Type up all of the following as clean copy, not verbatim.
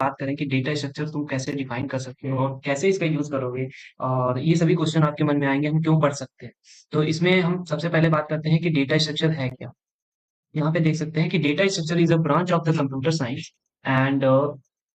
बात करें कि डेटा स्ट्रक्चर तुम कैसे डिफाइन कर सकते हो और कैसे इसका यूज करोगे, और ये सभी क्वेश्चन आपके मन में आएंगे, हम क्यों पढ़ सकते हैं। तो इसमें हम सबसे पहले बात करते हैं कि डेटा स्ट्रक्चर है क्या। यहाँ पे देख सकते हैं कि data structure is a branch of the computer science and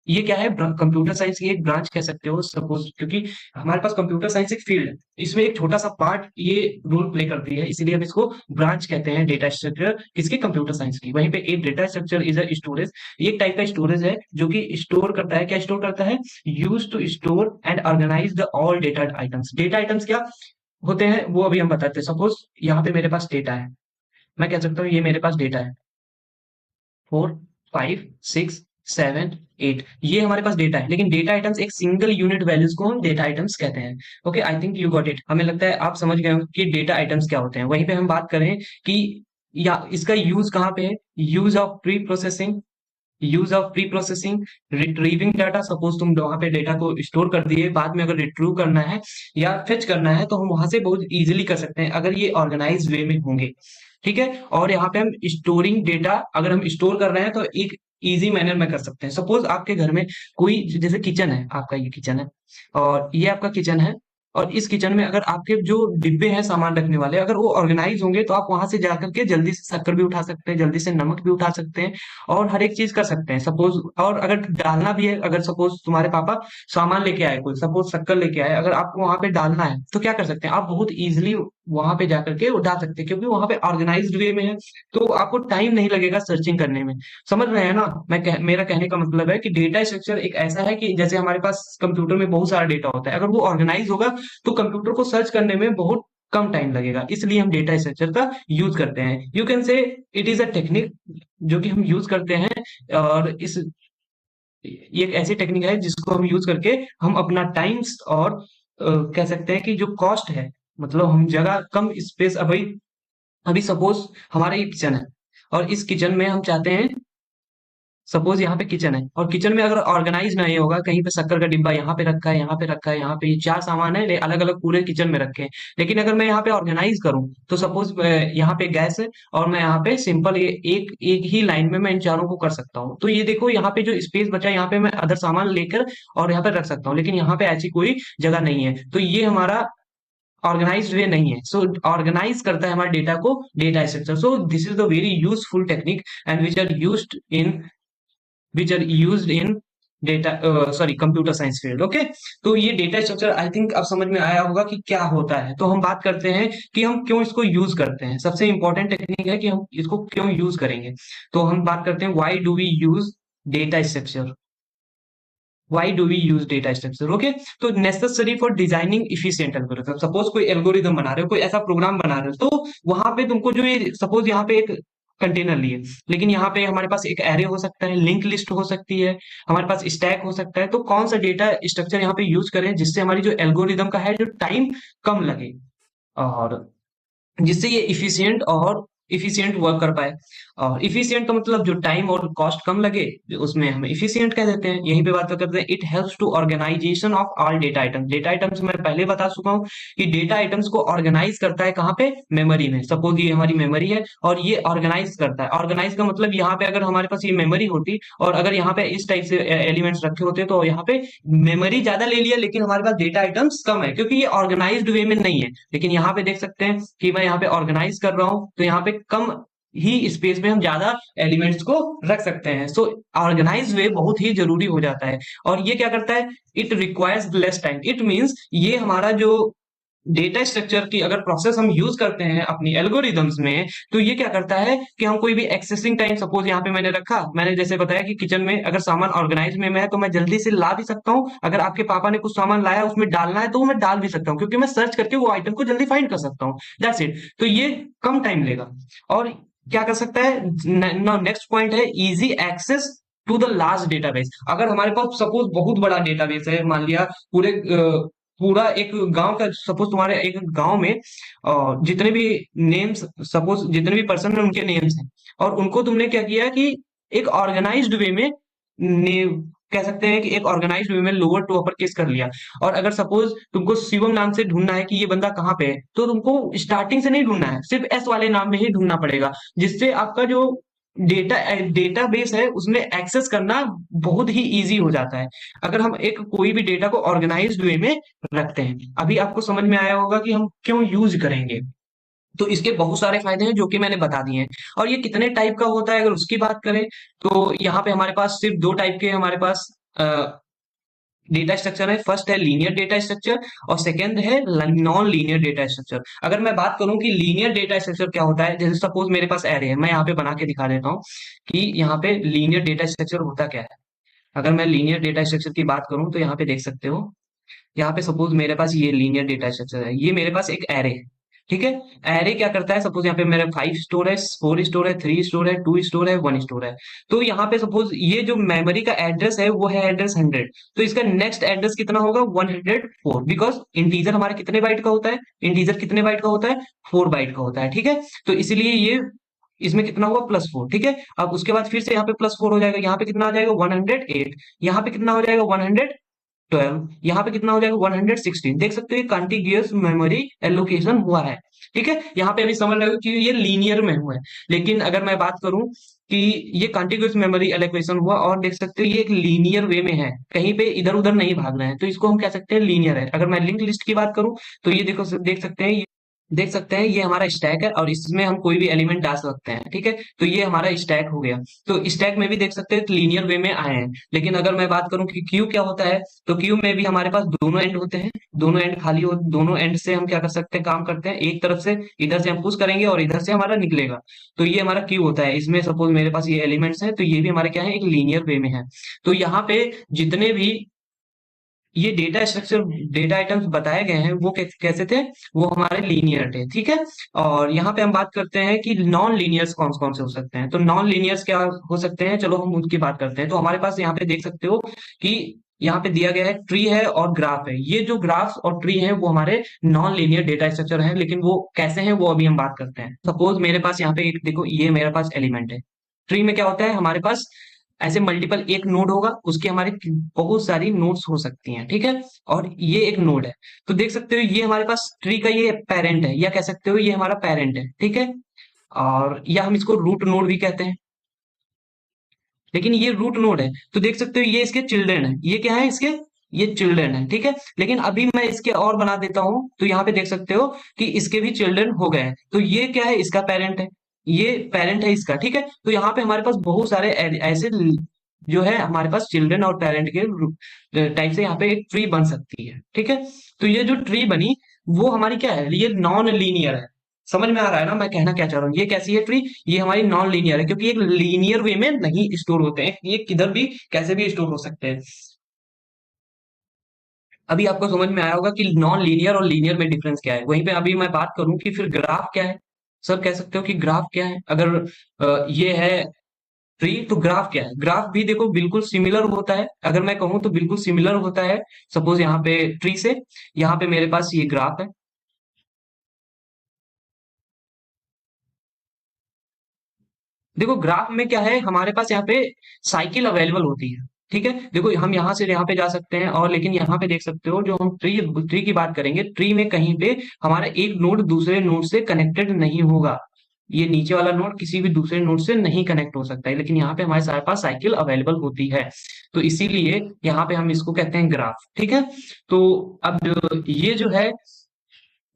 ये क्या है, कंप्यूटर साइंस की एक ब्रांच कह सकते हो सपोज, क्योंकि हमारे पास कंप्यूटर साइंस एक फील्ड है, इसमें एक छोटा सा पार्ट ये रोल प्ले करती है, इसीलिए हम इसको ब्रांच कहते हैं डेटा स्ट्रक्चर किसकी, कंप्यूटर साइंस की। वहीं पे एक data structure is a storage, ये एक टाइप का स्टोरेज है जो कि स्टोर करता है, क्या स्टोर करता है, use to store and organize the all data items. Data items क्या होते हैं वो अभी हम बताते हैं। सपोज यहाँ पे मेरे पास डेटा है, मैं कह सकता हूँ ये मेरे पास डेटा है, 4 5 6 7 8, ये हमारे पास डेटा है, लेकिन डेटा आइटम्स एक सिंगल यूनिट वैल्यूज को हम डेटा आइटम्स कहते हैं। Okay, I think you got it, हमें लगता है आप समझ गए हो कि डेटा आइटम्स क्या होते हैं। वहीं पे हम बात करें कि या इसका यूज कहाँ पे है, use of pre processing, use of pre processing, retrieving data. Suppose तुम वहां पे डेटा को स्टोर कर दिए, बाद में अगर रिट्रीव करना है या फेच करना है तो हम वहां से बहुत इजीली कर सकते हैं अगर ये ऑर्गेनाइज वे में होंगे। ठीक है, और यहाँ पे हम स्टोरिंग डेटा, अगर हम स्टोर कर रहे हैं तो एक इजी मैनर में कर सकते हैं। सपोज आपके घर में कोई, जैसे किचन है आपका, ये किचन है और ये आपका किचन है, और इस किचन में अगर आपके जो डिब्बे हैं सामान रखने वाले, अगर वो ऑर्गेनाइज होंगे तो आप वहां से जाकर के जल्दी से शक्कर भी उठा सकते हैं, जल्दी से नमक भी उठा सकते हैं और हर एक चीज कर सकते हैं। सपोज, और अगर डालना भी है, अगर सपोज तुम्हारे पापा सामान लेके आए, कोई सपोज शक्कर लेके आए, अगर आपको वहां पे डालना है तो क्या कर सकते हैं, आप बहुत इजीली वहां पे जाकर के वो डाल सकते हैं, क्योंकि वहां पे ऑर्गेनाइज्ड वे में है, तो आपको टाइम नहीं लगेगा सर्चिंग करने में। समझ रहे हैं ना, मेरा कहने का मतलब है कि डेटा स्ट्रक्चर एक ऐसा है कि जैसे हमारे पास कंप्यूटर में बहुत सारा डेटा होता है, अगर वो ऑर्गेनाइज होगा तो कंप्यूटर को सर्च करने में बहुत कम टाइम लगेगा, इसलिए हम डेटा स्ट्रक्चर का यूज करते हैं। You can say it is a technique जो कि हम यूज करते हैं, और इस ये एक ऐसी टेक्निक है जिसको हम यूज करके हम अपना टाइम्स और कह सकते हैं कि जो कॉस्ट है, मतलब हम जगह कम स्पेस, अभी अभी सपोज हमारा ये किचन है और इस किचन में हम चाहते हैं, सपोज यहाँ पे किचन है और किचन में अगर ऑर्गेनाइज नहीं होगा, कहीं पे शक्कर का डिब्बा यहाँ पे रखा है, यहाँ पे रखा है, यहाँ पे ये चार सामान है अलग अलग पूरे किचन में रखे हैं, लेकिन अगर मैं यहाँ पे ऑर्गेनाइज करूँ तो सपोज यहाँ पे गैस है और मैं यहाँ पे सिंपल ये एक एक ही लाइन में मैं इन चारों को कर सकता हूँ। तो ये देखो यहाँ पे जो स्पेस बचा है, यहाँ पे मैं अदर सामान लेकर और यहाँ पे रख सकता हूँ, लेकिन यहाँ पे ऐसी कोई जगह नहीं है, तो ये हमारा ऑर्गेनाइज्ड वे नहीं है। सो ऑर्गेनाइज करता है हमारे डेटा को data structure. So this is the very useful technique and which are used in data, sorry, computer science field. Okay, तो ये डेटा स्ट्रक्चर आई थिंक अब समझ में आया होगा कि क्या होता है। तो हम बात करते हैं कि हम क्यों इसको यूज करते हैं। सबसे इंपॉर्टेंट टेक्निक है कि हम इसको क्यों यूज करेंगे। तो हम बात करते हैं why do we use data structure, why do we use data structure. Okay, तो necessary for designing efficient algorithm. Suppose कोई एल्गोरिथम बना रहे हो, कोई ऐसा प्रोग्राम बना रहे हो, तो वहां पे तुमको जो ये, सपोज यहाँ पे एक कंटेनर लिए, लेकिन यहाँ पे हमारे पास एक एरे हो सकता है, लिंक लिस्ट हो सकती है, हमारे पास स्टैक हो सकता है, तो कौन सा डेटा स्ट्रक्चर यहाँ पे यूज करें जिससे हमारी जो एल्गोरिदम का है जो टाइम कम लगे और जिससे ये इफिशिएंट वर्क कर पाए। और इफिशिएंट का मतलब जो टाइम और कॉस्ट कम लगे, उसमें हम इफिशिएंट कह देते हैं। यहीं पे बात करते हैं, it helps to organization of all data items. Data items मैं पहले बता चुका हूँ कि डेटा आइटम्स को ऑर्गेनाइज करता है कहाँ पे, मेमोरी में। सपोज ये हमारी मेमोरी है और ये ऑर्गेनाइज करता है। ऑर्गेनाइज का मतलब यहाँ पे अगर हमारे पास ये मेमोरी होती और अगर यहाँ पे इस टाइप से एलिमेंट्स रखे होते तो यहाँ पे मेमोरी ज्यादा ले लिया, लेकिन हमारे पास डेटा आइटम्स कम है, क्योंकि ये ऑर्गेनाइज्ड वे में नहीं है। लेकिन यहाँ पे देख सकते हैं कि मैं यहाँ पे ऑर्गेनाइज कर रहा हूँ, तो यहाँ पे कम ही स्पेस में हम ज्यादा एलिमेंट्स को रख सकते हैं। सो ऑर्गेनाइज वे बहुत ही जरूरी हो जाता है। और ये क्या करता है, it requires less time. It means ये हमारा जो डेटा स्ट्रक्चर की अगर प्रोसेस हम यूज करते हैं अपनी एल्गोरिदम्स में, तो ये क्या करता है कि हम कोई भी एक्सेसिंग टाइम, सपोज यहाँ पे मैंने रखा, मैंने जैसे बताया कि किचन में अगर सामान ऑर्गेनाइज में है तो मैं जल्दी से ला भी सकता हूँ। अगर आपके पापा ने कुछ सामान लाया उसमें डालना है तो मैं डाल भी सकता हूँ, क्योंकि मैं सर्च करके वो आइटम को जल्दी फाइंड कर सकता हूँ। That's it. तो ये कम टाइम लेगा। और क्या कर सकता है, नेक्स्ट पॉइंट है easy access to the large database. अगर हमारे पास सपोज बहुत बड़ा डेटाबेस है, मान लिया पूरा एक गांव का, सपोज तुम्हारे एक गांव में जितने भी नेम्स, सपोज जितने भी पर्सन है उनके नेम्स हैं, और उनको तुमने क्या किया कि एक ऑर्गेनाइज्ड वे में कह सकते हैं कि एक ऑर्गेनाइज्ड वे में लोअर टू अपर केस कर लिया। और अगर सपोज तुमको शिवम नाम से ढूंढना है कि ये बंदा कहाँ पे है, तो तुमको स्टार्टिंग से नहीं ढूंढना है, सिर्फ एस वाले नाम में ही ढूंढना पड़ेगा, जिससे आपका जो डेटा डेटाबेस है उसमें एक्सेस करना बहुत ही इजी हो जाता है अगर हम एक कोई भी डेटा को ऑर्गेनाइज्ड वे में रखते हैं। अभी आपको समझ में आया होगा कि हम क्यों यूज करेंगे। तो इसके बहुत सारे फायदे हैं जो कि मैंने बता दिए हैं। और ये कितने टाइप का होता है अगर उसकी बात करें तो यहाँ पे हमारे पास सिर्फ दो टाइप के हमारे पास डेटा स्ट्रक्चर है। फर्स्ट है लीनियर डेटा स्ट्रक्चर और सेकंड है नॉन लीनियर डेटा स्ट्रक्चर। अगर मैं बात करूं कि लीनियर डेटा स्ट्रक्चर क्या होता है, जैसे सपोज मेरे पास एरे है, मैं यहाँ पे बना के दिखा देता हूँ कि यहाँ पे लीनियर डेटा स्ट्रक्चर होता क्या है। अगर मैं लीनियर डेटा स्ट्रक्चर की बात करूं तो यहाँ पे देख सकते हो, यहाँ पे सपोज मेरे पास ये लीनियर डेटा स्ट्रक्चर है, ये मेरे पास एक एरे है। ठीक है, एरे क्या करता है, सपोज यहाँ पे मेरे 5 स्टोर है, 4 स्टोर है, 3 स्टोर है, 2 स्टोर है, 1 स्टोर है। तो यहाँ पे सपोज ये जो मेमोरी का एड्रेस है वो है एड्रेस 100, तो इसका नेक्स्ट एड्रेस कितना होगा 104, बिकॉज इंटीजर हमारे कितने बाइट का होता है, इंटीजर कितने बाइट का होता है 4 बाइट का होता है। ठीक है, तो इसलिए ये इसमें कितना हुआ +4। ठीक है, अब उसके बाद फिर से यहाँ पे +4 हो जाएगा, यहाँ पे कितना आ जाएगा 108, यहाँ पे कितना हो जाएगा 112, यहाँ पे कितना हो जाएगा 116। देख सकते हो ये कॉन्टिग्यूअस मेमोरी एलोकेशन हुआ है। ठीक है, यहाँ पे अभी समझ रहे हो कि ये लीनियर में हुआ है। लेकिन अगर मैं बात करूं कि ये कॉन्टिग्यूअस मेमोरी एलोकेशन हुआ और देख सकते हो ये एक लीनियर वे में है, कहीं पे इधर उधर नहीं भाग रहे हैं, तो इसको हम कह सकते हैं लीनियर है। अगर मैं लिंक लिस्ट की बात करूं तो ये देखो, देख सकते हैं ये हमारा स्टैक है और इसमें हम कोई भी एलिमेंट डाल सकते हैं। ठीक है, तो ये हमारा स्टैक हो गया। तो स्टैक में भी देख सकते हैं लीनियर वे में आए हैं। लेकिन अगर मैं बात करूं कि क्यू क्या होता है, तो क्यू में भी हमारे पास दोनों एंड होते हैं, दोनों एंड खाली हो, दोनों एंड से हम क्या कर सकते हैं, काम करते हैं। एक तरफ से इधर से हम पुश करेंगे और इधर से हमारा निकलेगा, तो ये हमारा क्यू होता है। इसमें सपोज मेरे पास ये एलिमेंट्स हैं, तो ये भी हमारे क्या है, एक लीनियर वे में है। तो यहाँ पे जितने भी ये डेटा स्ट्रक्चर डेटा आइटम्स बताए गए हैं वो कैसे थे, वो हमारे लीनियर थे। ठीक है, और यहाँ पे हम बात करते हैं कि नॉन लीनियर्स कौन कौन से हो सकते हैं। तो नॉन लीनियर्स क्या हो सकते हैं, चलो हम उनकी बात करते हैं। तो हमारे पास यहाँ पे देख सकते हो कि यहाँ पे दिया गया है ट्री है और ग्राफ है। ये जो ग्राफ्स और ट्री है वो हमारे नॉन लीनियर डेटा स्ट्रक्चर है, लेकिन वो कैसे हैं वो अभी हम बात करते हैं। सपोज मेरे पास यहाँ पे एक देखो, ये मेरे पास एलिमेंट है। ट्री में क्या होता है, हमारे पास ऐसे मल्टीपल एक नोड होगा, उसकी हमारी बहुत सारी नोड्स हो सकती हैं। ठीक है, और ये एक नोड है। तो देख सकते हो ये हमारे पास ट्री का ये पेरेंट है, या कह सकते हो ये हमारा पेरेंट है। ठीक है, और या हम इसको रूट नोड भी कहते हैं, लेकिन ये रूट नोड है। तो देख सकते हो ये इसके चिल्ड्रन है, ये क्या है इसके, ये चिल्ड्रन है। ठीक है, लेकिन अभी मैं इसके और बना देता हूं, तो यहाँ पे देख सकते हो कि इसके भी चिल्ड्रन हो गए हैं। तो ये क्या है, इसका पेरेंट है, ये पेरेंट है इसका। ठीक है, तो यहाँ पे हमारे पास बहुत सारे ऐसे जो है हमारे पास चिल्ड्रन और पेरेंट के टाइप से यहाँ पे एक ट्री बन सकती है। ठीक है, तो ये जो ट्री बनी वो हमारी क्या है, ये नॉन लीनियर है। समझ में आ रहा है ना मैं कहना क्या चाह रहा हूँ, ये कैसी है ट्री, ये हमारी नॉन लीनियर है, क्योंकि एक लीनियर वे में नहीं स्टोर होते हैं, ये किधर भी कैसे भी स्टोर हो सकते हैं। अभी आपको समझ में आया होगा कि नॉन लीनियर और लीनियर में डिफरेंस क्या है। वहीं पे अभी मैं बात करूं कि फिर ग्राफ क्या है। सब कह सकते हो कि ग्राफ क्या है। अगर ये है ट्री, तो ग्राफ क्या है, ग्राफ भी देखो बिल्कुल सिमिलर होता है। अगर मैं कहूँ तो बिल्कुल सिमिलर होता है। सपोज यहाँ पे ट्री से यहाँ पे मेरे पास ये ग्राफ है। देखो ग्राफ में क्या है, हमारे पास यहाँ पे साइकिल अवेलेबल होती है। ठीक है, देखो हम यहाँ से यहाँ पे जा सकते हैं, और लेकिन यहाँ पे देख सकते हो जो हम ट्री ट्री की बात करेंगे, ट्री में कहीं पे हमारा एक नोड दूसरे नोड से कनेक्टेड नहीं होगा। ये नीचे वाला नोड किसी भी दूसरे नोड से नहीं कनेक्ट हो सकता है, लेकिन यहाँ पे हमारे सारे पास साइकिल अवेलेबल होती है। तो इसीलिए यहाँ पे हम इसको कहते हैं ग्राफ। ठीक है, तो अब ये जो है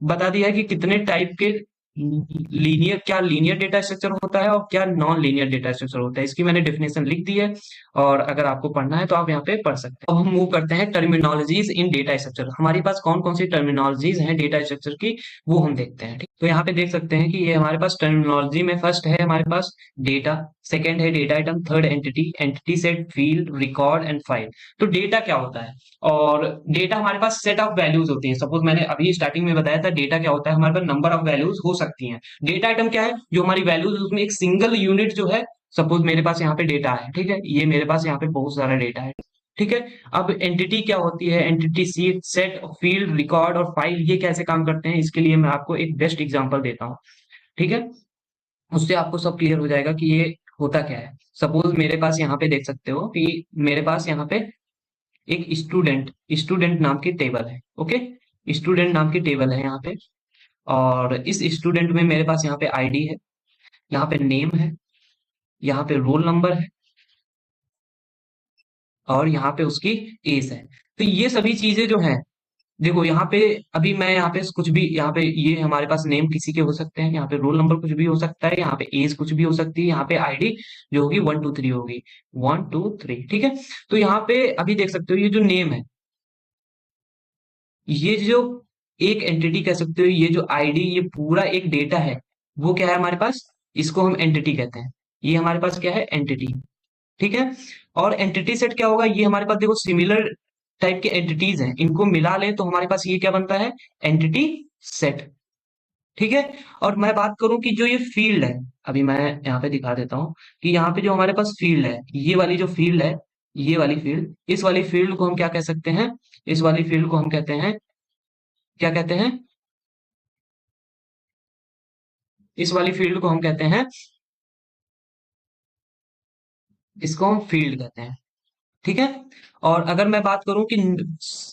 बता दिया है कि कितने टाइप के लीनियर, क्या लीनियर डेटा स्ट्रक्चर होता है और क्या नॉन लीनियर डेटा स्ट्रक्चर होता है। इसकी मैंने डेफिनेशन लिख दी है, और अगर आपको पढ़ना है तो आप यहाँ पे पढ़ सकते हैं। अब हम मूव करते हैं टर्मिनोलॉजीज इन डेटा स्ट्रक्चर। हमारे पास कौन कौन सी टर्मिनोलॉजीज हैं डेटा स्ट्रक्चर की, वो हम देखते हैं। ठीक, तो यहाँ पे देख सकते हैं कि ये हमारे पास टर्मिनोलॉजी में फर्स्ट है हमारे पास डेटा, सेकेंड है data item, third entity, entity set, field, record and file. तो डेटा क्या होता है, और डेटा हमारे पास सेट ऑफ वैल्यूज होती है। सपोज मैंने अभी स्टार्टिंग में बताया था डेटा क्या होता है, हमारे पास नंबर ऑफ वैल्यूज हो सकती हैं। डेटा आइटम क्या है, जो हमारी वैल्यूज उसमें एक सिंगल यूनिट जो है। सपोज मेरे पास यहाँ पे डेटा है, ठीक है, ये मेरे पास यहाँ पे बहुत सारा डेटा है। ठीक है, अब एंटिटी क्या होती है, entity seat, set, field, record और फाइल, ये कैसे काम करते हैं, इसके लिए मैं आपको एक बेस्ट एग्जांपल देता हूँ। ठीक है, उससे आपको सब क्लियर हो जाएगा कि ये होता क्या है। सपोज मेरे पास यहाँ पे देख सकते हो कि मेरे पास यहाँ पे एक स्टूडेंट स्टूडेंट नाम की टेबल है। ओके, स्टूडेंट नाम की टेबल है यहाँ पे, और इस स्टूडेंट में मेरे पास यहाँ पे आईडी है, यहाँ पे नेम है, यहाँ पे रोल नंबर है, और यहाँ पे उसकी एज है। तो ये सभी चीजें जो है, देखो यहाँ पे, अभी मैं यहाँ पे कुछ भी, यहाँ पे ये हमारे पास नेम किसी के हो सकते हैं, यहाँ पे रोल नंबर कुछ भी हो सकता है, यहाँ पे एज कुछ भी हो सकती है, यहाँ पे आईडी जो होगी 1 2 3 होगी, 1 2 3, ठीक है। तो यहाँ पे अभी देख सकते हो ये जो नेम है, ये जो एक एंटिटी कह सकते हो, ये जो आईडी, ये पूरा एक डेटा है, वो क्या है हमारे पास, इसको हम एंटिटी कहते हैं। ये हमारे पास क्या है, एंटिटी, ठीक है। और एंटिटी सेट क्या होगा, ये हमारे पास देखो सिमिलर टाइप के एंटिटीज हैं, इनको मिला लें तो हमारे पास ये क्या बनता है, एंटिटी सेट, ठीक है। और मैं बात करूं कि जो ये फील्ड है, अभी मैं यहाँ पे दिखा देता हूं कि यहाँ पे जो हमारे पास फील्ड है, ये वाली जो फील्ड है, ये वाली फील्ड, इस वाली फील्ड को हम क्या कह सकते हैं, इस वाली फील्ड को हम कहते हैं, क्या कहते हैं, इस वाली फील्ड को हम कहते हैं, इसको हम फील्ड कहते हैं, ठीक है। और अगर मैं बात करूं कि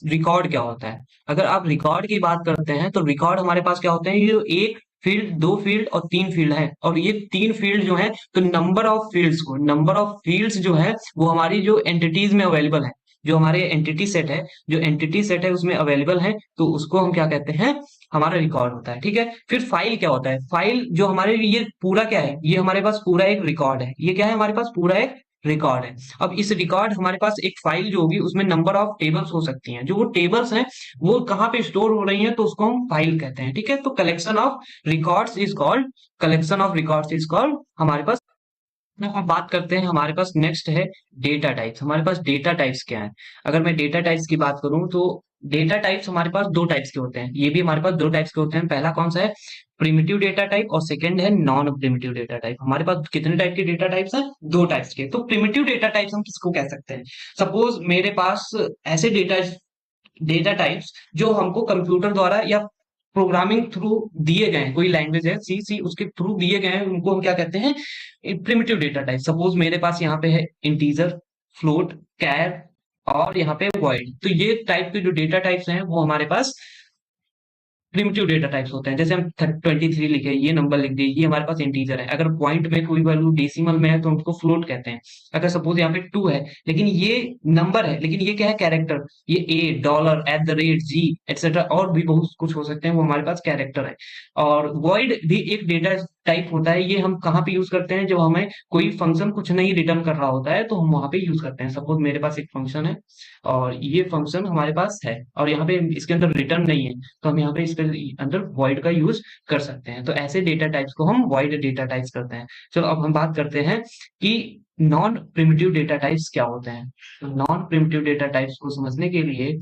रिकॉर्ड क्या होता है, अगर आप रिकॉर्ड की बात करते हैं तो रिकॉर्ड हमारे पास क्या होते हैं, ये जो एक फील्ड, दो फील्ड और तीन फील्ड है, और ये तीन फील्ड जो है, तो नंबर ऑफ फील्ड्स को, नंबर ऑफ फील्ड्स जो है वो हमारी जो एंटिटीज में अवेलेबल है, जो हमारे एंटिटी सेट है, जो एंटिटी सेट है उसमें अवेलेबल है, तो उसको हम क्या कहते हैं, हमारा रिकॉर्ड होता है, ठीक है। फिर फाइल क्या होता है, फाइल जो हमारे, ये पूरा क्या है, ये हमारे पास पूरा एक रिकॉर्ड है, ये क्या है हमारे पास पूरा एक रिकॉर्ड है। अब इस रिकॉर्ड, हमारे पास एक फाइल जो होगी उसमें नंबर ऑफ टेबल्स हो सकती हैं, जो वो टेबल्स हैं वो कहाँ पे स्टोर हो रही हैं, तो उसको हम फाइल कहते हैं, ठीक है। तो collection of records is called, collection of records is called हमारे पास। अब हम बात करते हैं, हमारे पास नेक्स्ट है डेटा टाइप्स। हमारे पास डेटा टाइप्स क्या है, अगर मैं डेटा टाइप्स की बात करूं तो डेटा टाइप्स हमारे पास दो टाइप्स के होते हैं, ये भी हमारे पास दो टाइप्स के होते हैं। पहला कौन सा है, प्रिमिटिव डेटा टाइप, और सेकंड है नॉन प्रिमिटिव डेटा टाइप। हमारे पास कितने टाइप के डेटा टाइप्स हैं, दो टाइप्स के। तो प्रिमिटिव डेटा टाइप्स हम किसको कह सकते हैं, सपोज मेरे पास ऐसे डेटा डेटा टाइप्स जो हमको कंप्यूटर द्वारा या प्रोग्रामिंग थ्रू दिए गए हैं, कोई लैंग्वेज है सी सी, उसके थ्रू दिए गए हैं, उनको हम क्या कहते हैं, प्रिमिटिव डेटा टाइप। सपोज मेरे पास यहाँ पे है इंटीजर, फ्लोट, कैर, और यहाँ पे वॉइड। तो ये टाइप के जो डेटा टाइप्स हैं वो हमारे पास प्रिमिटिव डेटा टाइप्स होते हैं। जैसे हम 23 लिखे, ये नंबर लिख दिए, ये हमारे पास इंटीजर है। अगर पॉइंट में कोई वैल्यू डेसिमल में है तो हम उसको फ्लोट कहते हैं। अगर सपोज यहाँ पे 2 है, लेकिन ये नंबर है, लेकिन ये क्या है, कैरेक्टर, ये A, dollar, at the rate, G, etcetera, और भी बहुत कुछ हो सकते हैं, वो हमारे पास कैरेक्टर है। और वॉइड भी एक डेटा टाइप होता है, ये हम कहाँ पे यूज करते हैं, जब हमें कोई फंक्शन कुछ नहीं रिटर्न कर रहा होता है तो हम वहां पे यूज करते हैं। सपोज मेरे पास एक फंक्शन है, और ये फंक्शन हमारे पास है, और यहाँ पे इसके अंदर रिटर्न नहीं है, तो हम यहाँ पे इसके अंदर void का यूज कर सकते हैं। तो ऐसे डेटा टाइप्स को हम void डेटा टाइप्स करते हैं। चलो अब हम बात करते हैं कि नॉन प्रिमिटिव डेटा टाइप्स क्या होते हैं। तो नॉन प्रिमिटिव डेटा टाइप्स को समझने के लिए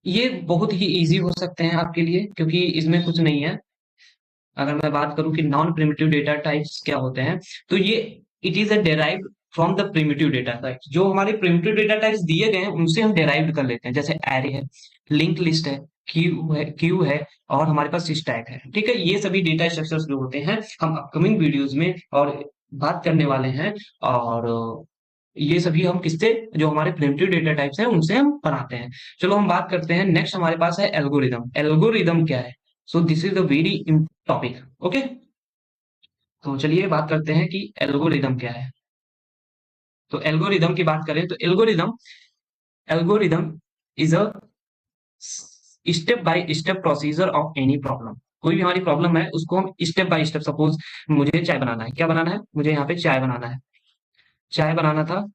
ये बहुत ही इजी हो सकते हैं आपके लिए, क्योंकि इसमें कुछ नहीं है। अगर मैं बात करूं कि नॉन प्रिमिटिव डेटा टाइप्स क्या होते हैं, तो ये it is a derived from the primitive data types. जो हमारे प्रिमिटिव डेटा टाइप्स दिए गए हैं उनसे हम डेराइव्ड कर लेते हैं, जैसे एरे है, लिंक लिस्ट है, क्यू है, और हमारे पास स्टैक है, ठीक है। ये सभी डेटा स्ट्रक्चर्स जो होते हैं हम अपकमिंग वीडियोज में और बात करने वाले हैं। और ये सभी हम किससे, जो हमारे प्रिमिटिव डेटा टाइप्स हैं उनसे हम बनाते हैं। चलो हम बात करते हैं, नेक्स्ट हमारे पास है एल्गोरिदम। एल्गोरिदम क्या है, so this is a very topic, okay. तो चलिए बात करते हैं कि एल्गोरिदम क्या है। तो एल्गोरिदम की बात करें तो algorithm, algorithm is a step by step procedure of any problem. कोई भी हमारी प्रॉब्लम है उसको हम स्टेप बाय स्टेप, सपोज मुझे चाय बनाना है, क्या बनाना है, मुझे यहाँ पे चाय बनाना है, चाय बनाना था।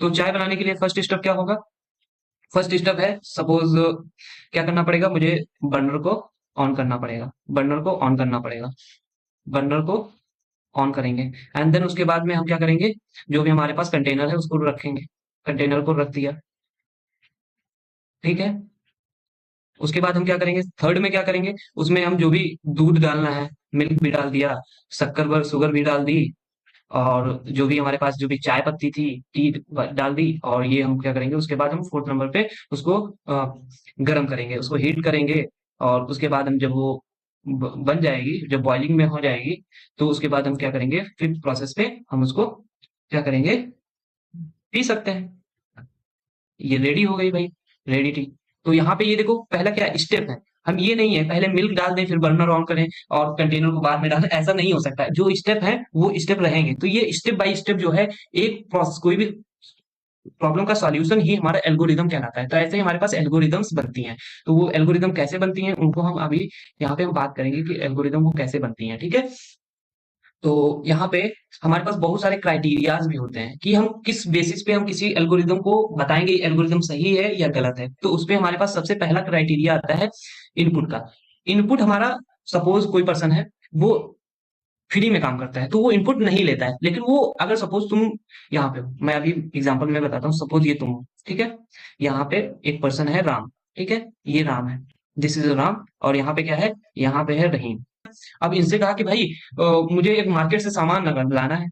तो चाय बनाने के लिए फर्स्ट स्टेप क्या होगा, फर्स्ट स्टेप है, सपोज क्या करना पड़ेगा, मुझे बर्नर को ऑन करना पड़ेगा, बर्नर को ऑन करना पड़ेगा, बर्नर को ऑन करेंगे। एंड देन उसके बाद में हम क्या करेंगे, जो भी हमारे पास कंटेनर है उसको रखेंगे, कंटेनर को रख दिया, ठीक है। उसके बाद हम क्या करेंगे, थर्ड में क्या करेंगे, उसमें हम जो भी दूध डालना है, मिल्क भी डाल दिया, शक्कर व शुगर भी डाल दी, और जो भी हमारे पास जो भी चाय पत्ती थी, टी डाल दी। और ये हम क्या करेंगे, उसके बाद हम फोर्थ नंबर पे उसको गर्म करेंगे, उसको हीट करेंगे। और उसके बाद हम जब वो बन जाएगी, जब बॉइलिंग में हो जाएगी, तो उसके बाद हम क्या करेंगे, फिफ्थ प्रोसेस पे हम उसको क्या करेंगे, पी सकते हैं। ये रेडी हो गई भाई, रेडी टी। तो यहाँ पे ये देखो पहला क्या स्टेप है, हम ये नहीं है पहले मिल्क डाल दें फिर बर्नर ऑन करें और कंटेनर को बाद में डालें, ऐसा नहीं हो सकता है। जो स्टेप है वो स्टेप रहेंगे। तो ये स्टेप बाय स्टेप जो है एक प्रोसेस, कोई भी प्रॉब्लम का सॉल्यूशन ही हमारा एल्गोरिदम कहलाता है। तो ऐसे ही हमारे पास एल्गोरिदम्स बनती हैं। तो वो एल्गोरिदम कैसे बनती हैं उनको हम अभी यहाँ पे हम बात करेंगे कि एल्गोरिदम वो कैसे बनती हैं, ठीक है। तो यहाँ पे हमारे पास बहुत सारे क्राइटेरियाज भी होते हैं कि हम किस बेसिस पे हम किसी एल्गोरिदम को बताएंगे एल्गोरिदम सही है या गलत है। तो उसपे हमारे पास सबसे पहला क्राइटेरिया आता है इनपुट का। इनपुट हमारा, सपोज कोई पर्सन है वो फ्री में काम करता है तो वो इनपुट नहीं लेता है, लेकिन वो अगर सपोज तुम यहाँ पे हो, मैं अभी एग्जांपल में बताता हूँ, सपोज ये तुम हो, ठीक है। यहाँ पे एक पर्सन है राम, ठीक है, ये राम है, दिस इज राम, और यहाँ पे क्या है, यहाँ पे है रहीम। अब इनसे कहा कि भाई मुझे एक मार्केट से सामान लाना है,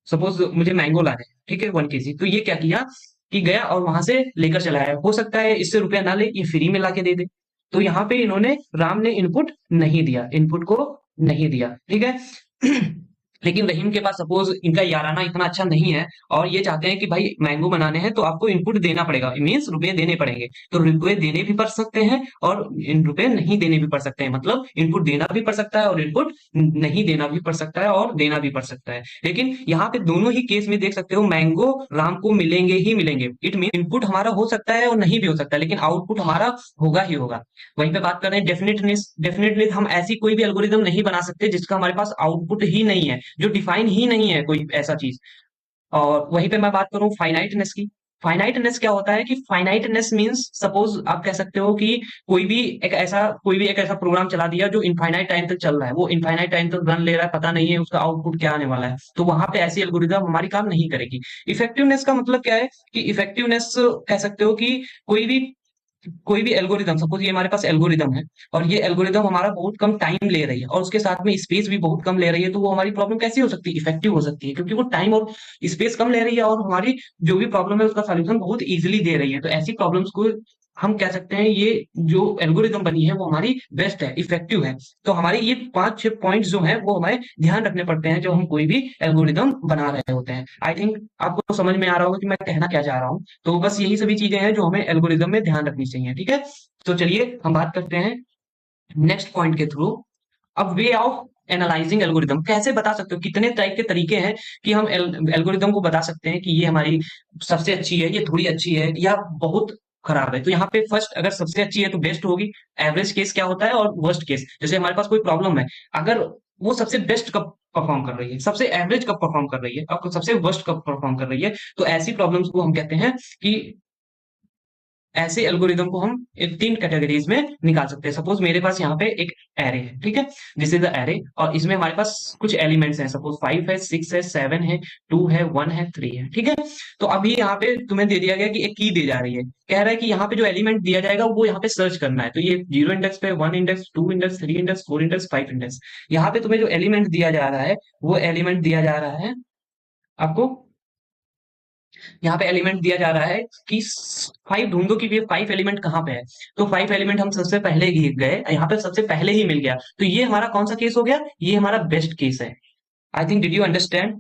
सपोज मुझे मैंगो लाने हैं, ठीक है, 1 kg। तो ये क्या किया कि गया और वहां से लेकर चला आया। हो सकता है इससे रुपया ना ले, ये फ्री में लाके दे दे। तो यहाँ पे इन्होंने, राम ने इनपुट नहीं दिया, इनपुट को नहीं दिया, ठीक है। लेकिन रहीम के पास सपोज इनका याराना इतना अच्छा नहीं है और ये चाहते हैं कि भाई मैंगो बनाने हैं तो आपको इनपुट देना पड़ेगा, मीन्स रुपए देने पड़ेंगे। तो रुपए देने भी पड़ सकते हैं और इन रुपए नहीं देने भी पड़ सकते हैं, मतलब इनपुट देना भी पड़ सकता है और इनपुट नहीं देना भी पड़ सकता है और देना भी पड़ सकता है। लेकिन यहाँ पे दोनों ही केस में देख सकते हो मैंगो राम को मिलेंगे ही मिलेंगे। इट मीन इनपुट हमारा हो सकता है और नहीं भी हो सकता है, लेकिन आउटपुट हमारा होगा ही होगा। वहीं पे बात कर रहे हैं डेफिनेटनेस। डेफिनेटली हम ऐसी कोई भी एल्गोरिदम नहीं बना सकते जिसका हमारे पास आउटपुट ही नहीं है, जो डिफाइन ही नहीं है कोई ऐसा चीज। और वहीं पे मैं बात करूं फाइनाइटनेस की। फाइनाइटनेस क्या होता है कि फाइनाइटनेस मींस, सपोज आप कह सकते हो कि कोई भी एक ऐसा प्रोग्राम चला दिया जो इनफाइनाइट टाइम तक चल रहा है, वो इनफाइनाइट टाइम तक रन ले रहा है, पता नहीं है उसका आउटपुट क्या आने वाला है। तो वहां पे ऐसी एल्गोरिदम हमारी काम नहीं करेगी। इफेक्टिवनेस का मतलब क्या है कि इफेक्टिवनेस कह सकते हो कि कोई भी कोई भी एल्गोरिदम, सपोज ये हमारे पास एल्गोरिदम है और ये एल्गोरिदम हमारा बहुत कम टाइम ले रही है और उसके साथ में स्पेस भी बहुत कम ले रही है, तो वो हमारी प्रॉब्लम कैसी हो सकती है, इफेक्टिव हो सकती है, क्योंकि वो टाइम और स्पेस कम ले रही है और हमारी जो भी प्रॉब्लम है उसका सॉल्यूशन बहुत इजीली दे रही है। तो ऐसी प्रॉब्लम्स को हम कह सकते हैं ये जो एल्गोरिदम बनी है वो हमारी बेस्ट है, इफेक्टिव है। तो हमारे ये 5-6 पॉइंट्स जो हैं वो हमें ध्यान रखने पड़ते हैं जब हम कोई भी एल्गोरिदम बना रहे होते हैं। आई थिंक आपको समझ में आ रहा होगा कि मैं कहना क्या चाह रहा हूँ। तो बस यही सभी चीजें हैं जो हमें एल्गोरिदम में ध्यान रखनी चाहिए, ठीक है। तो चलिए हम बात करते हैं नेक्स्ट पॉइंट के थ्रू। अब वे ऑफ एनालाइजिंग एल्गोरिदम, कैसे बता सकते हो, कितने टाइप के तरीके हैं कि हम एल्गोरिदम को बता सकते हैं कि ये हमारी सबसे अच्छी है, ये थोड़ी अच्छी है या बहुत खराब है। तो यहाँ पे फर्स्ट, अगर सबसे अच्छी है तो बेस्ट होगी। एवरेज केस क्या होता है और वर्स्ट केस, जैसे हमारे पास कोई प्रॉब्लम है, अगर वो सबसे बेस्ट कब परफॉर्म कर रही है, सबसे एवरेज कब परफॉर्म कर रही है और सबसे वर्स्ट कब परफॉर्म कर रही है, तो ऐसी प्रॉब्लम्स को हम कहते हैं कि ऐसे एल्गोरिदम को हम 3 कैटेगरीज में निकाल सकते हैं। सपोज मेरे पास यहाँ पे एक एरे है, ठीक है, दिस इज द एरे, और इसमें हमारे पास कुछ एलिमेंट्स हैं, सपोज 5 है, 6 है, 7 है, 2 है, 1 है, 3 है, ठीक है। तो अभी यहाँ पे तुम्हें दे दिया गया कि एक की दी जा रही है, कह रहा है कि यहाँ पे जो एलिमेंट दिया जाएगा वो यहाँ पे सर्च करना है। तो ये 0 इंडेक्स पे, 1 index, 2 index, 3 index, 4 index, 5 index, यहाँ पे तुम्हें जो एलिमेंट दिया जा रहा है वो एलिमेंट दिया जा रहा है आपको, यहाँ पे एलिमेंट दिया जा रहा है कि 5 ढूंढो कि ये 5 एलिमेंट कहाँ पे है। तो 5 एलिमेंट हम सबसे पहले ही गए, यहाँ पे सबसे पहले ही मिल गया। तो ये हमारा कौन सा केस हो गया, ये हमारा बेस्ट केस है। I think did you understand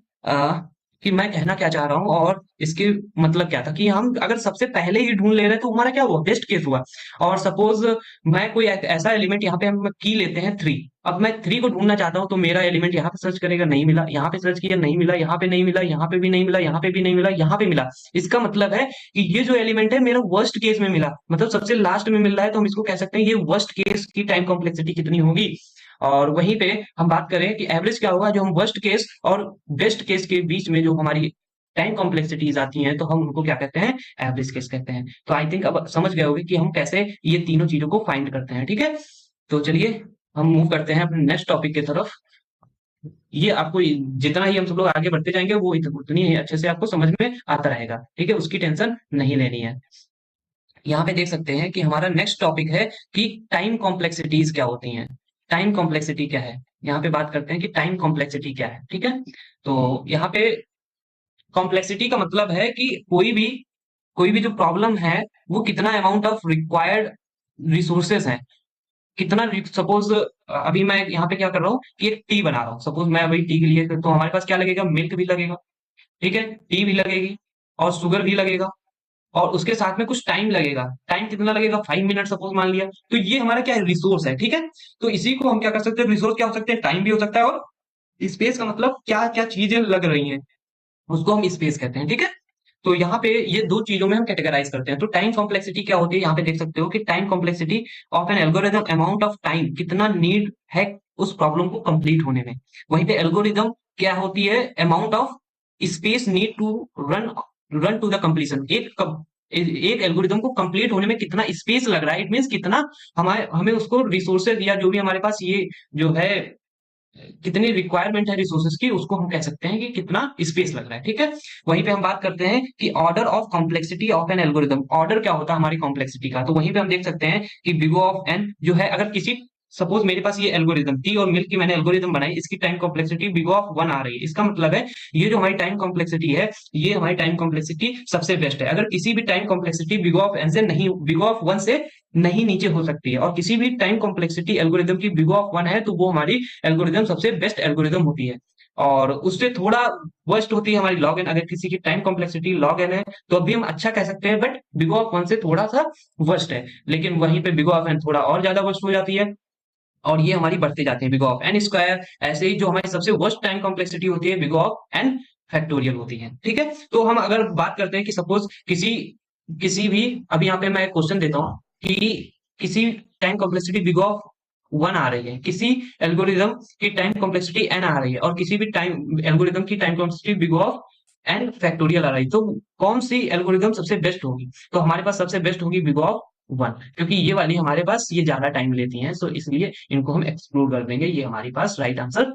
कि मैं कहना क्या चाह रहा हूँ और इसके मतलब क्या था, कि हम अगर सबसे पहले ही ढूंढ ले रहे हैं तो हमारा क्या हुआ, बेस्ट केस हुआ। और सपोज मैं कोई ऐसा एलिमेंट, यहाँ पे हम की लेते हैं 3, अब मैं 3 को ढूंढना चाहता हूँ तो मेरा एलिमेंट यहाँ पे सर्च करेगा, नहीं मिला, यहाँ पे सर्च किया नहीं मिला, यहाँ पे नहीं मिला, यहाँ पे भी नहीं मिला, यहाँ पे भी नहीं मिला, यहाँ पे मिला। इसका मतलब है कि ये जो एलिमेंट है मेरा वर्स्ट केस में मिला, मतलब सबसे लास्ट में मिल रहा है, तो हम इसको कह सकते हैं ये वर्स्ट केस की टाइम कॉम्प्लेक्सिटी कितनी होगी। और वहीं पे हम बात करें कि एवरेज क्या होगा, जो हम वर्स्ट केस और बेस्ट केस के बीच में जो हमारी टाइम कॉम्प्लेक्सिटीज आती हैं तो हम उनको क्या कहते हैं, एवरेज केस कहते हैं। तो आई थिंक अब समझ गए होंगे कि हम कैसे ये तीनों चीजों को फाइंड करते हैं, ठीक है। तो चलिए हम मूव करते हैं अपने नेक्स्ट टॉपिक की तरफ। ये आपको जितना ही हम सब लोग आगे बढ़ते जाएंगे वो उतनी ही अच्छे से आपको समझ में आता रहेगा, ठीक है, उसकी टेंशन नहीं लेनी है। यहाँ पे देख सकते हैं कि हमारा नेक्स्ट टॉपिक है कि टाइम कॉम्प्लेक्सिटीज क्या होती हैं। टाइम कॉम्प्लेक्सिटी क्या है, यहाँ पे बात करते हैं कि टाइम कॉम्प्लेक्सिटी क्या है, ठीक है। तो यहाँ पे कॉम्प्लेक्सिटी का मतलब है कि कोई भी जो प्रॉब्लम है वो कितना अमाउंट ऑफ रिक्वायर्ड रिसोर्सेस है, कितना, सपोज अभी मैं यहाँ पे क्या कर रहा हूँ कि एक टी बना रहा हूँ, सपोज मैं अभी टी के लिए, तो हमारे पास क्या लगेगा, मिल्क भी लगेगा, ठीक है, टी भी लगेगी और शुगर भी लगेगा और उसके साथ में कुछ टाइम लगेगा। टाइम कितना लगेगा? 5 मिनट सपोज मान लिया। तो ये हमारा क्या है? रिसोर्स है, ठीक है। तो इसी को हम क्या कर सकते हैं? रिसोर्स क्या हो सकते हैं? टाइम भी हो सकता है, और स्पेस का मतलब क्या क्या चीजें लग रही हैं उसको हम स्पेस कहते हैं, ठीक है। तो यहाँ पे ये दो चीजों में हम कैटेगराइज करते हैं। तो टाइम कॉम्प्लेक्सिटी क्या होती है? यहाँ पे देख सकते हो कि time complexity of an algorithm, amount of time, कितना नीड है उस प्रॉब्लम को कंप्लीट होने में। वहीं पे एल्गोरिदम क्या होती है? Amount of space need to run run to the completion. एक एल्गोरिदम को कंप्लीट होने में कितना स्पेस लग रहा है, इट मीन्स कितना हमारे हमें उसको रिसोर्सेज या जो भी हमारे पास ये जो है कितनी रिक्वायरमेंट है रिसोर्सेज की, उसको हम कह सकते हैं कि कितना स्पेस लग रहा है, ठीक है। वहीं पे हम बात करते हैं कि order of complexity of an algorithm. Order क्या होता है हमारी कॉम्प्लेक्सिटी का? तो वहीं पे हम देख सकते हैं कि बिग O ऑफ एन जो है, अगर किसी सपोज मेरे पास ये एल्गोरिदम टी और मिल्क की मैंने एल्गोरिदम बनाई, इसकी time complexity big O of 1 आ रही है। इसका मतलब है ये जो हमारी टाइम कॉम्प्लेक्सिटी है, ये हमारी टाइम कॉम्प्लेक्सिटी सबसे बेस्ट है। अगर किसी भी time complexity big O of N से नहीं, बिग O ऑफ 1 से नहीं नीचे हो सकती है, और किसी भी टाइम कॉम्प्लेक्सिटी एल्गोरिदम की बिग O ऑफ 1 है, तो वो हमारी एल्गोरिदम सबसे बेस्ट एल्गोरिदम होती है। और उससे थोड़ा वर्स्ट होती है हमारी लॉग एन। अगर किसी की टाइम कॉम्प्लेक्सिटी लॉग एन है तो अभी हम अच्छा कह सकते हैं, बट बिग O ऑफ 1 से थोड़ा सा वर्स्ट है। लेकिन वहीं पे बिग O ऑफ एन थोड़ा और ज्यादा वर्स्ट हो जाती है, और ये हमारी बढ़ते जाती है big O of N square. ऐसे ही जो हमारी सबसे वर्स्ट टाइम कॉम्प्लेक्सिटी होती है big O of N factorial होती है, ठीक है। तो हम अगर बात करते हैं कि सपोज किसी किसी भी, अभी यहाँ पे मैं एक क्वेश्चन देता हूँ कि किसी time complexity big O of 1 आ रही है, किसी एल्गोरिदम की टाइम कॉम्प्लेक्सिटी एन आ रही है, और किसी भी टाइम एल्गोरिदम की time complexity big O of N factorial आ रही है, तो कौन सी एल्गोरिदम सबसे बेस्ट होगी? तो हमारे पास सबसे बेस्ट होगी बिग O ऑफ 1, क्योंकि ये वाली हमारे पास ये ज्यादा टाइम लेती हैं, तो इसलिए इनको हम एक्सक्लूड कर देंगे। ये हमारे पास राइट आंसर।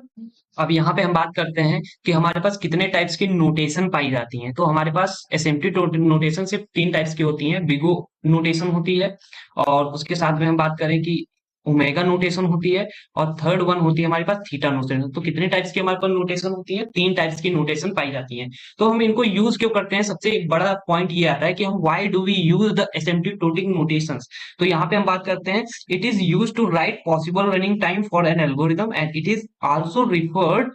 अब यहाँ पे हम बात करते हैं कि हमारे पास कितने टाइप्स की नोटेशन पाई जाती हैं। तो हमारे पास एसएमटी नोटेशन सिर्फ 3 टाइप्स की होती हैं। बिग O नोटेशन होती है, और उसके साथ में हम बात करें कि ओमेगा नोटेशन होती है, और थर्ड वन होती है हमारे पास थीटा नोटेशन। तो कितने टाइप्स की हमारे पास नोटेशन होती है? 3 टाइप्स की नोटेशन पाई जाती है। तो हम इनको यूज क्यों करते हैं? सबसे बड़ा पॉइंट ये आता है कि हम why do we use the asymptotic notations. तो यहाँ पे हम बात करते हैं, it is use to write possible running time for an algorithm, and it is also referred,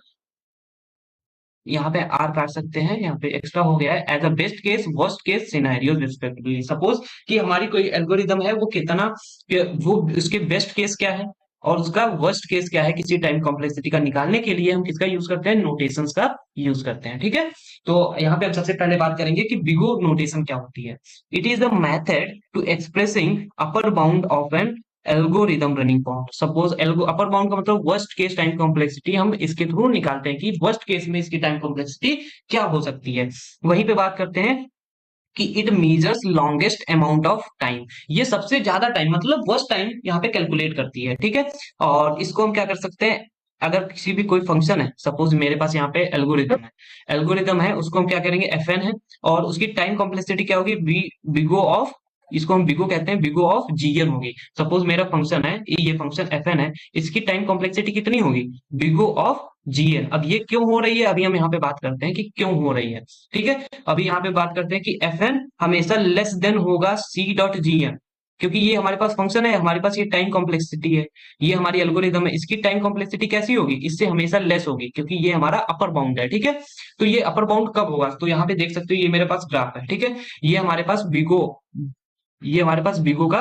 यहाँ पे आर काट सकते हैं, यहाँ पे एक्स्ट्रा हो गया है, as a best case worst case scenarios respectively. Suppose कि हमारी कोई एल्गोरिदम है, वो कितना, वो उसके बेस्ट केस क्या है और उसका वर्स्ट केस क्या है, किसी टाइम कॉम्प्लेक्सिटी का निकालने के लिए हम किसका यूज करते हैं? नोटेशंस का यूज करते हैं, ठीक है। तो यहाँ पे हम सबसे पहले बात करेंगे कि बिग O नोटेशन क्या होती है। It is the method to expressing upper bound of an algorithm running bound. Suppose algo upper bound का मतलब वर्स्ट केस टाइम कॉम्प्लेक्सिटी, हम इसके थ्रू निकालते हैं कि वर्स्ट केस में इसकी टाइम कॉम्प्लेक्सिटी क्या हो सकती है। वहीं पे बात करते हैं कि it measures longest amount of time. ये सबसे ज्यादा टाइम मतलब वर्स्ट टाइम यहाँ पे कैलकुलेट करती है, ठीक है। और इसको हम क्या कर सकते हैं? अगर किसी भी कोई फंक्शन है, सपोज मेरे पास यहाँ पे एल्गोरिदम है, उसको हम क्या करेंगे? एफएन है, और उसकी टाइम कॉम्प्लेक्सिटी क्या होगी? बिग O ऑफ, इसको हम बिग O कहते हैं, बिग O ऑफ जीएन होगी। सपोज मेरा फंक्शन है, ये फंक्शन एफएन है, इसकी टाइम कॉम्प्लेक्सिटी कितनी होगी? Big O of G N. अब ये क्यों हो रही है, अभी हम यहाँ पे बात करते हैं कि क्यों हो रही है, ठीक है। अभी यहाँ पे बात करते हैं कि एफएन हमेशा लेस देन होगा सी डॉट जीएन, क्योंकि ये हमारे पास फंक्शन है, हमारे पास ये टाइम कॉम्प्लेक्सिटी है, ये हमारी एल्गोरिदम है, इसकी टाइम कॉम्प्लेक्सिटी कैसी होगी? इससे हमेशा लेस होगी, क्योंकि ये हमारा अपर बाउंड है, ठीक है। तो ये अपर बाउंड कब होगा? तो यहाँ पे देख सकते हो, ये मेरे पास ग्राफ है, ठीक है। ये हमारे पास बिगो ये हमारे पास बिगो का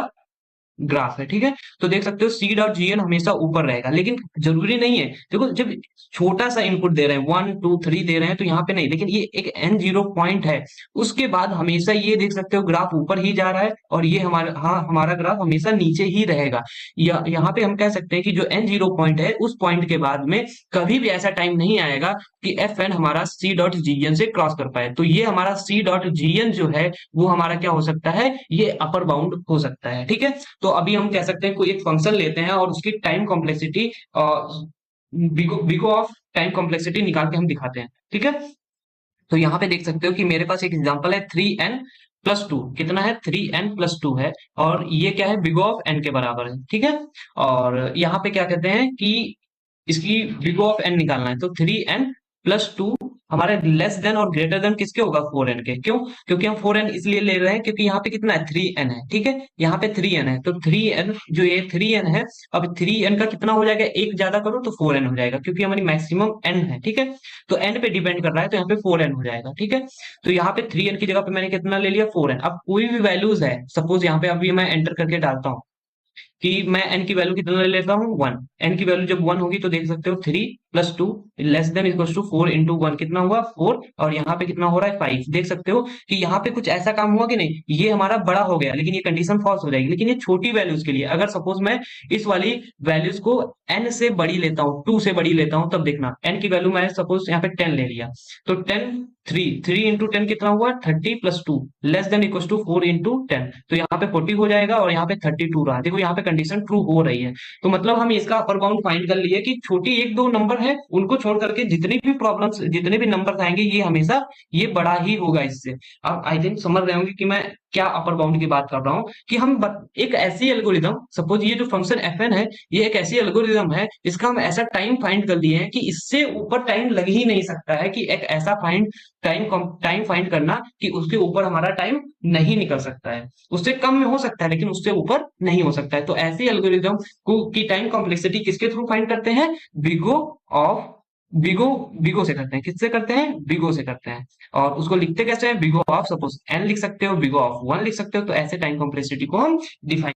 ग्राफ है, ठीक है। तो देख सकते हो सी डॉट जीएन हमेशा ऊपर रहेगा, लेकिन जरूरी नहीं है। देखो जब छोटा सा इनपुट दे रहे हैं, 1 2 3 दे रहे हैं, तो यहाँ पे नहीं, लेकिन ये एक N0 पॉइंट है, उसके बाद हमेशा ये देख सकते हो ग्राफ ऊपर ही जा रहा है, और ये हमारा ग्राफ हमेशा नीचे ही रहेगा। यहाँ पे हम कह सकते हैं कि जो N0 पॉइंट है, उस पॉइंट के बाद में कभी भी ऐसा टाइम नहीं आएगा कि FN हमारा सी डॉट जीएन से क्रॉस कर पाए। तो ये हमारा सी डॉट जीएन जो है, वो हमारा क्या हो सकता है? ये अपर बाउंड हो सकता है, ठीक है। तो अभी हम कह सकते हैं कोई एक फंक्शन लेते हैं और उसकी time complexity big O of time complexity निकाल के हम दिखाते हैं, ठीक है। तो यहाँ पे देख सकते हो कि मेरे पास एक एग्जांपल है 3n+2। कितना है? 3n+2 है, और ये क्या है? बिगो ऑफ n के बराबर है, ठीक है। और यहाँ पे क्या कहते हैं कि इसकी बिगो ऑफ n निकालना है, तो 3n+2 हमारे लेस देन और ग्रेटर देन किसके होगा, 4n के। क्यों? क्योंकि हम 4n इसलिए ले रहे हैं क्योंकि यहाँ पे कितना है, 3n है, ठीक है। यहाँ पे 3n है, तो 3n जो ये 3n है, अब 3n का कितना हो जाएगा, एक ज्यादा करो तो 4n हो जाएगा, क्योंकि हमारी मैक्सिमम n है, ठीक है। तो n पे डिपेंड कर रहा है, तो यहाँ पे 4n हो जाएगा, ठीक है। तो यहाँ पे 3n की जगह पे मैंने कितना ले लिया, 4n। अब कोई भी वैल्यूज है, सपोज यहाँ पे अभी मैं एंटर करके डालता हूँ कि मैं n की वैल्यू कितना ले लेता हूँ, 1। n की वैल्यू जब 1 होगी तो देख सकते हो 3 plus 2 less than equal to 4 into 1 कितना हुआ, 4। और यहाँ पे कितना हो रहा है, 5। देख सकते हो कि यहाँ पे कुछ ऐसा काम हुआ कि नहीं, ये हमारा बड़ा हो गया, लेकिन ये कंडीशन फॉल्स हो जाएगी। लेकिन ये छोटी वैल्यूज के लिए, अगर सपोज मैं इस वाली वैल्यूज को n से बड़ी लेता हूँ, 2 से बड़ी लेता हूँ, तब देखना n की वैल्यू मैं सपोज यहाँ पे 10 ले लिया, तो 10 3 इंटू 10 कितना हुआ, 30 plus 2 less than equal to 4 into 10। तो यहाँ पे 40 हो जाएगा और यहाँ पे 32 रहा। देखो यहाँ पे कंडीशन ट्रू हो रही है। तो मतलब हम इसका अपर बाउंड फाइंड कर लिए कि छोटी एक दो नंबर है, उनको छोड़ करके जितनी भी प्रॉब्लम्स, जितने भी नंबर आएंगे, ये हमेशा ये बड़ा ही होगा इससे। आप आई थिंक समझ रहे होंगे कि मैं क्या अपर बाउंड की बात कर रहा हूँ, कि हम एक ऐसी एल्गोरिदम, सपोज ये जो फंक्शन fn है, ये एक ऐसी एल्गोरिदम है, इसका हम ऐसा टाइम फाइंड कर लिए हैं कि इससे ऊपर टाइम लग ही नहीं सकता है, कि एक ऐसा टाइम फाइंड करना कि उसके ऊपर हमारा टाइम नहीं निकल सकता है। उससे कम में हो सकता है, लेकिन उससे ऊपर नहीं हो सकता है। तो ऐसी एल्गोरिदम को की टाइम कॉम्प्लेक्सिटी किसके थ्रू फाइंड करते हैं, बिगो ऑफ बिगो बिगो से करते हैं। किससे करते हैं, बिगो से करते हैं। और उसको लिखते कैसे हैं, बिगो ऑफ, सपोज n लिख सकते हो, बिगो ऑफ 1 लिख सकते हो। तो ऐसे टाइम कॉम्प्लेक्सिटी को हम डिफाइन,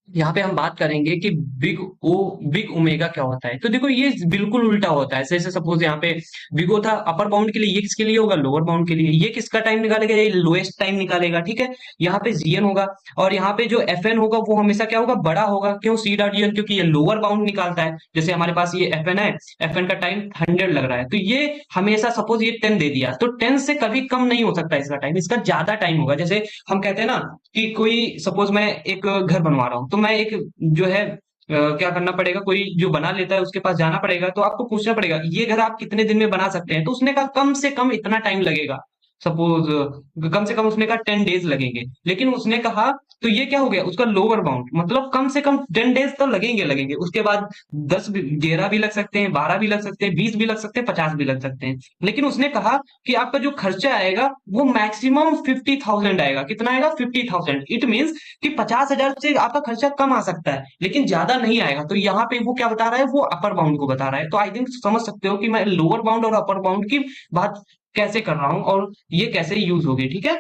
यहाँ पे हम बात करेंगे कि बिग ओमेगा क्या होता है। तो देखो ये बिल्कुल उल्टा होता है। जैसे सपोज यहाँ पे बिगो था अपर बाउंड के लिए, ये किसके लिए होगा, लोअर बाउंड के लिए। ये किसका टाइम निकालेगा, ये लोएस्ट टाइम निकालेगा, ठीक है। यहाँ पे जीएन होगा, और यहाँ पे जो एफएन होगा वो हमेशा क्या होगा, बड़ा होगा। क्यों, सी डॉट जीएन, क्योंकि ये लोअर बाउंड निकालता है। जैसे हमारे पास ये एफएन है, एफएन का टाइम 100 लग रहा है, तो ये हमेशा सपोज ये 10 दे दिया, तो 10 से कभी कम नहीं हो सकता इसका टाइम, इसका ज्यादा टाइम होगा। जैसे हम कहते हैं ना कि कोई सपोज मैं एक घर बनवा रहा हूं, तो मैं एक जो है क्या करना पड़ेगा, कोई जो बना लेता है उसके पास जाना पड़ेगा, तो आपको पूछना पड़ेगा ये घर आप कितने दिन में बना सकते हैं। तो उसने कहा कम से कम इतना टाइम लगेगा, सपोज कम से कम उसने कहा 10 डेज लगेंगे। लेकिन उसने कहा, तो ये क्या हो गया, उसका लोअर बाउंड, मतलब कम से कम 10 डेज तो लगेंगे लगेंगे। उसके बाद 11 भी लग सकते हैं, 12 भी लग सकते हैं, 20 भी लग सकते हैं, 50 भी लग सकते हैं। लेकिन उसने कहा कि आपका जो खर्चा आएगा वो मैक्सिमम 50,000 आएगा। कितना आएगा, 50,000। इट मीन्स कि 50,000 से आपका खर्चा कम आ सकता है, लेकिन ज्यादा नहीं आएगा। तो यहाँ पे वो क्या बता रहा है, वो अपर बाउंड को बता रहा है। तो आई थिंक समझ सकते हो कि मैं लोअर बाउंड और अपर बाउंड की बात कैसे कर रहा हूँ और ये कैसे यूज होगी, ठीक है।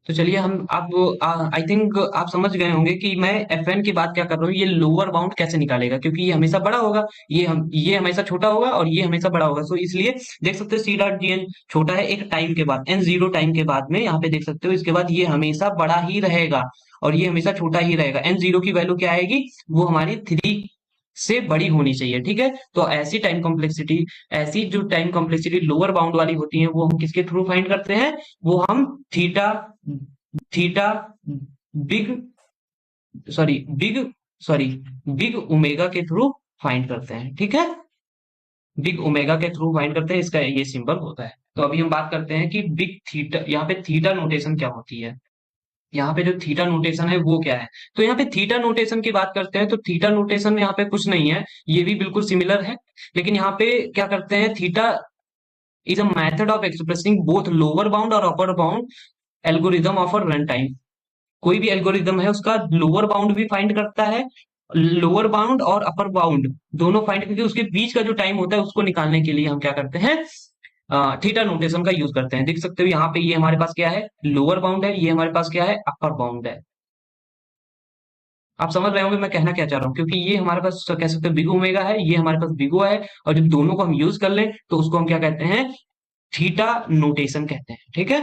तो चलिए हम आप आई थिंक आप समझ गए होंगे कि मैं एफएन की बात क्या कर रहा हूँ, ये लोअर बाउंड कैसे निकालेगा, क्योंकि ये हमेशा बड़ा होगा, ये हमेशा छोटा होगा और ये हमेशा बड़ा होगा। सो इसलिए देख सकते हो सी डॉट जीएन छोटा है एक टाइम के बाद, एन जीरो टाइम के बाद में, यहाँ पे देख सकते हो इसके बाद ये हमेशा बड़ा ही रहेगा और ये हमेशा छोटा ही रहेगा। एन जीरो की वैल्यू क्या आएगी, वो हमारी 3 से बड़ी होनी चाहिए, ठीक है। तो ऐसी जो टाइम कॉम्प्लेक्सिटी लोअर बाउंड वाली होती है, वो हम किसके थ्रू फाइंड करते हैं, वो हम theta theta big sorry big sorry big omega के थ्रू फाइंड करते हैं, ठीक है। बिग ओमेगा के थ्रू फाइंड करते हैं, इसका ये सिंबल होता है। तो अभी हम बात करते हैं कि बिग थीटा, यहाँ पे थीटा नोटेशन क्या होती है। यहाँ पे जो थीटा नोटेशन है वो क्या है, तो यहाँ पे थीटा नोटेशन की बात करते हैं। तो थीटा नोटेशन यहाँ पे कुछ नहीं है, ये भी बिल्कुल सिमिलर है। लेकिन यहाँ पे क्या करते हैं, theta is a method of expressing both lower bound और upper bound algorithm of a run time. कोई भी एल्गोरिदम है उसका लोअर बाउंड भी फाइंड करता है, लोअर बाउंड और अपर बाउंड दोनों फाइंड करके उसके बीच का जो टाइम होता है उसको निकालने के लिए हम क्या करते हैं, थीटा नोटेशन का यूज करते हैं। देख सकते हो यहाँ पे ये हमारे पास क्या है, लोअर बाउंड है, ये हमारे पास क्या है, अपर बाउंड है। आप समझ रहे होंगे मैं कहना क्या चाह रहा हूँ, क्योंकि ये हमारे पास कह सकते हैं बिग ओमेगा है, ये हमारे पास बिगो है, और जब दोनों को हम यूज कर लें तो उसको हम क्या कहते हैं, थीटा नोटेशन कहते हैं, ठीक है।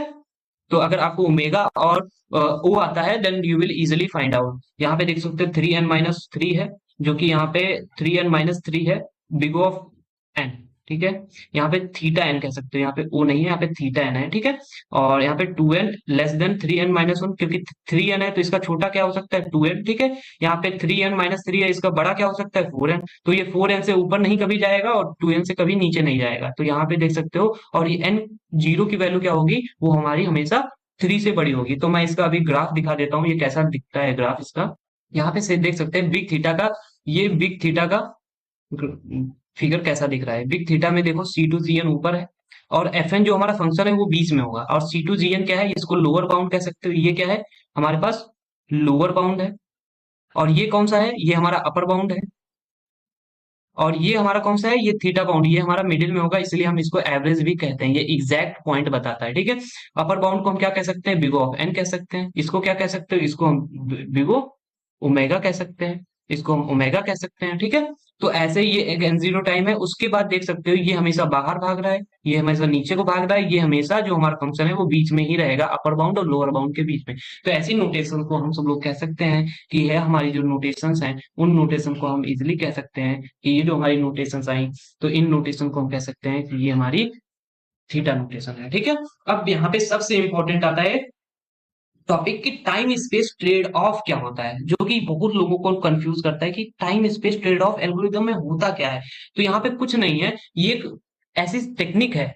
तो अगर आपको ओमेगा और ओ आता है then you will easily find out. यहाँ पे देख सकते हैं 3n-3 है, जो कि यहाँ पे 3n-3 है, बिग ऑफ एन, ठीक है। यहाँ पे थीटा एन कह सकते हो, यहाँ पे ओ नहीं है, यहाँ पे थीटा एन है, ठीक है। और यहाँ पे 2n लेस देन 3n-1, क्योंकि 3n है तो इसका छोटा क्या हो सकता है, 2n, ठीक है। यहाँ पे 3n-3 है, इसका बड़ा क्या हो सकता है, 4n। तो ये 4n से ऊपर नहीं कभी जाएगा और 2n से कभी नीचे नहीं जाएगा। तो यहाँ पे देख सकते हो, और ये n जीरो की वैल्यू क्या होगी, वो हमारी हमेशा 3 से बड़ी होगी। तो मैं इसका अभी ग्राफ दिखा देता हूँ, ये कैसा दिखता है ग्राफ इसका। यहाँ पे से देख सकते हैं बिग थीटा का, ये बिग थीटा का फिगर कैसा दिख रहा है। बिग थीटा में देखो C to CN ऊपर है और Fn जो हमारा फंक्शन है वो बीच में होगा, और C2Gn क्या है, इसको लोअर बाउंड कह सकते हो, ये क्या है हमारे पास लोअर बाउंड है। और ये कौन सा है, ये हमारा अपर बाउंड है। और ये हमारा कौन सा है, ये थीटा बाउंड, ये हमारा मिडिल में होगा, इसलिए हम इसको एवरेज भी कहते हैं, ये एग्जैक्ट पॉइंट बताता है, ठीक है। अपर बाउंड को हम क्या कह सकते हैं, बिग ऑफ एन कह सकते हैं। इसको क्या कह सकते हो, इसको हम बिगो ओमेगा कह सकते हैं, इसको हम ओमेगा कह सकते हैं, ठीक है। तो ऐसे ये एक एन जीरो टाइम है, उसके बाद देख सकते हो ये हमेशा बाहर भाग रहा है, ये हमेशा नीचे को भाग रहा है, ये हमेशा जो हमारा फंक्शन है वो बीच में ही रहेगा, अपर बाउंड और लोअर बाउंड के बीच में। तो ऐसी नोटेशन को हम सब लोग कह सकते हैं कि है हमारी जो नोटेशंस हैं, उन नोटेशन को हम इजिली कह सकते हैं कि ये जो हमारी नोटेशंस आई, तो इन नोटेशन को हम कह सकते हैं कि ये हमारी थीटा नोटेशन है, ठीक है। अब यहाँ पे सबसे इंपॉर्टेंट आता है टॉपिक की टाइम स्पेस ट्रेड ऑफ क्या होता है, जो कि बहुत लोगों को कंफ्यूज करता है कि time space trade off algorithm में होता क्या है। तो यहाँ पे कुछ नहीं है, ये एक ऐसी टेक्निक है,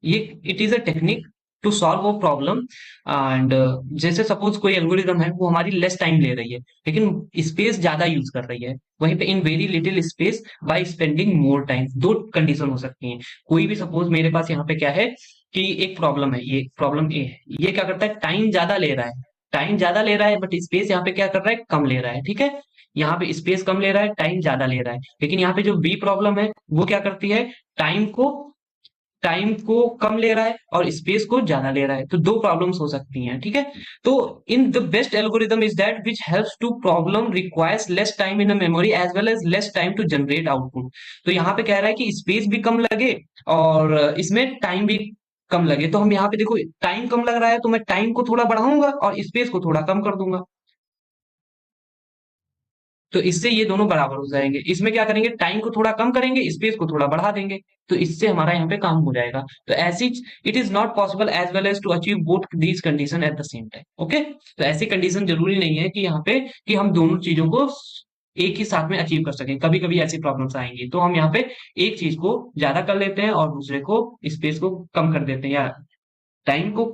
ये it is a technique to solve वो प्रॉब्लम। एंड जैसे सपोज कोई एल्गोरिदम है, वो हमारी लेस टाइम ले रही है लेकिन स्पेस ज्यादा यूज कर रही है, वहीं पे in very little space by spending more time. दो कंडीशन हो सकती हैं, कोई भी सपोज मेरे पास यहाँ पे क्या है कि एक प्रॉब्लम है, ये प्रॉब्लम ए है, ये क्या करता है टाइम ज्यादा ले रहा है, टाइम ज्यादा ले रहा है बट स्पेस यहाँ पे क्या कर रहा है, कम ले रहा है, ठीक है। यहाँ पे स्पेस कम ले रहा है, टाइम ज्यादा ले रहा है। लेकिन यहाँ पे जो बी प्रॉब्लम है वो क्या करती है, टाइम को टाइम को कम ले रहा है और स्पेस को ज्यादा ले रहा है। तो दो प्रॉब्लम्स हो सकती हैं, ठीक है। तो in the best algorithm is that which helps to problem requires less time in a memory as well as less time to generate output. तो यहाँ पे कह रहा है कि स्पेस भी कम लगे और इसमें टाइम भी कम लगे। तो हम यहाँ पे देखो टाइम कम लग रहा है तो मैं टाइम को थोड़ा बढ़ाऊंगा और स्पेस को थोड़ा कम कर दूंगा, तो इससे ये दोनों बराबर हो जाएंगे। इसमें क्या करेंगे, टाइम को थोड़ा कम करेंगे, स्पेस को थोड़ा बढ़ा देंगे, तो इससे हमारा यहाँ पे काम हो जाएगा। तो ऐसी it is not possible as well as to achieve both these condition at the same time, okay. तो ऐसी कंडीशन जरूरी नहीं है कि यहाँ पे कि हम दोनों चीजों को एक ही साथ में अचीव कर सकें। कभी कभी ऐसी प्रॉब्लम्स आएंगी तो हम यहाँ पे एक चीज को ज्यादा कर लेते हैं और दूसरे को स्पेस को कम कर देते हैं, या टाइम को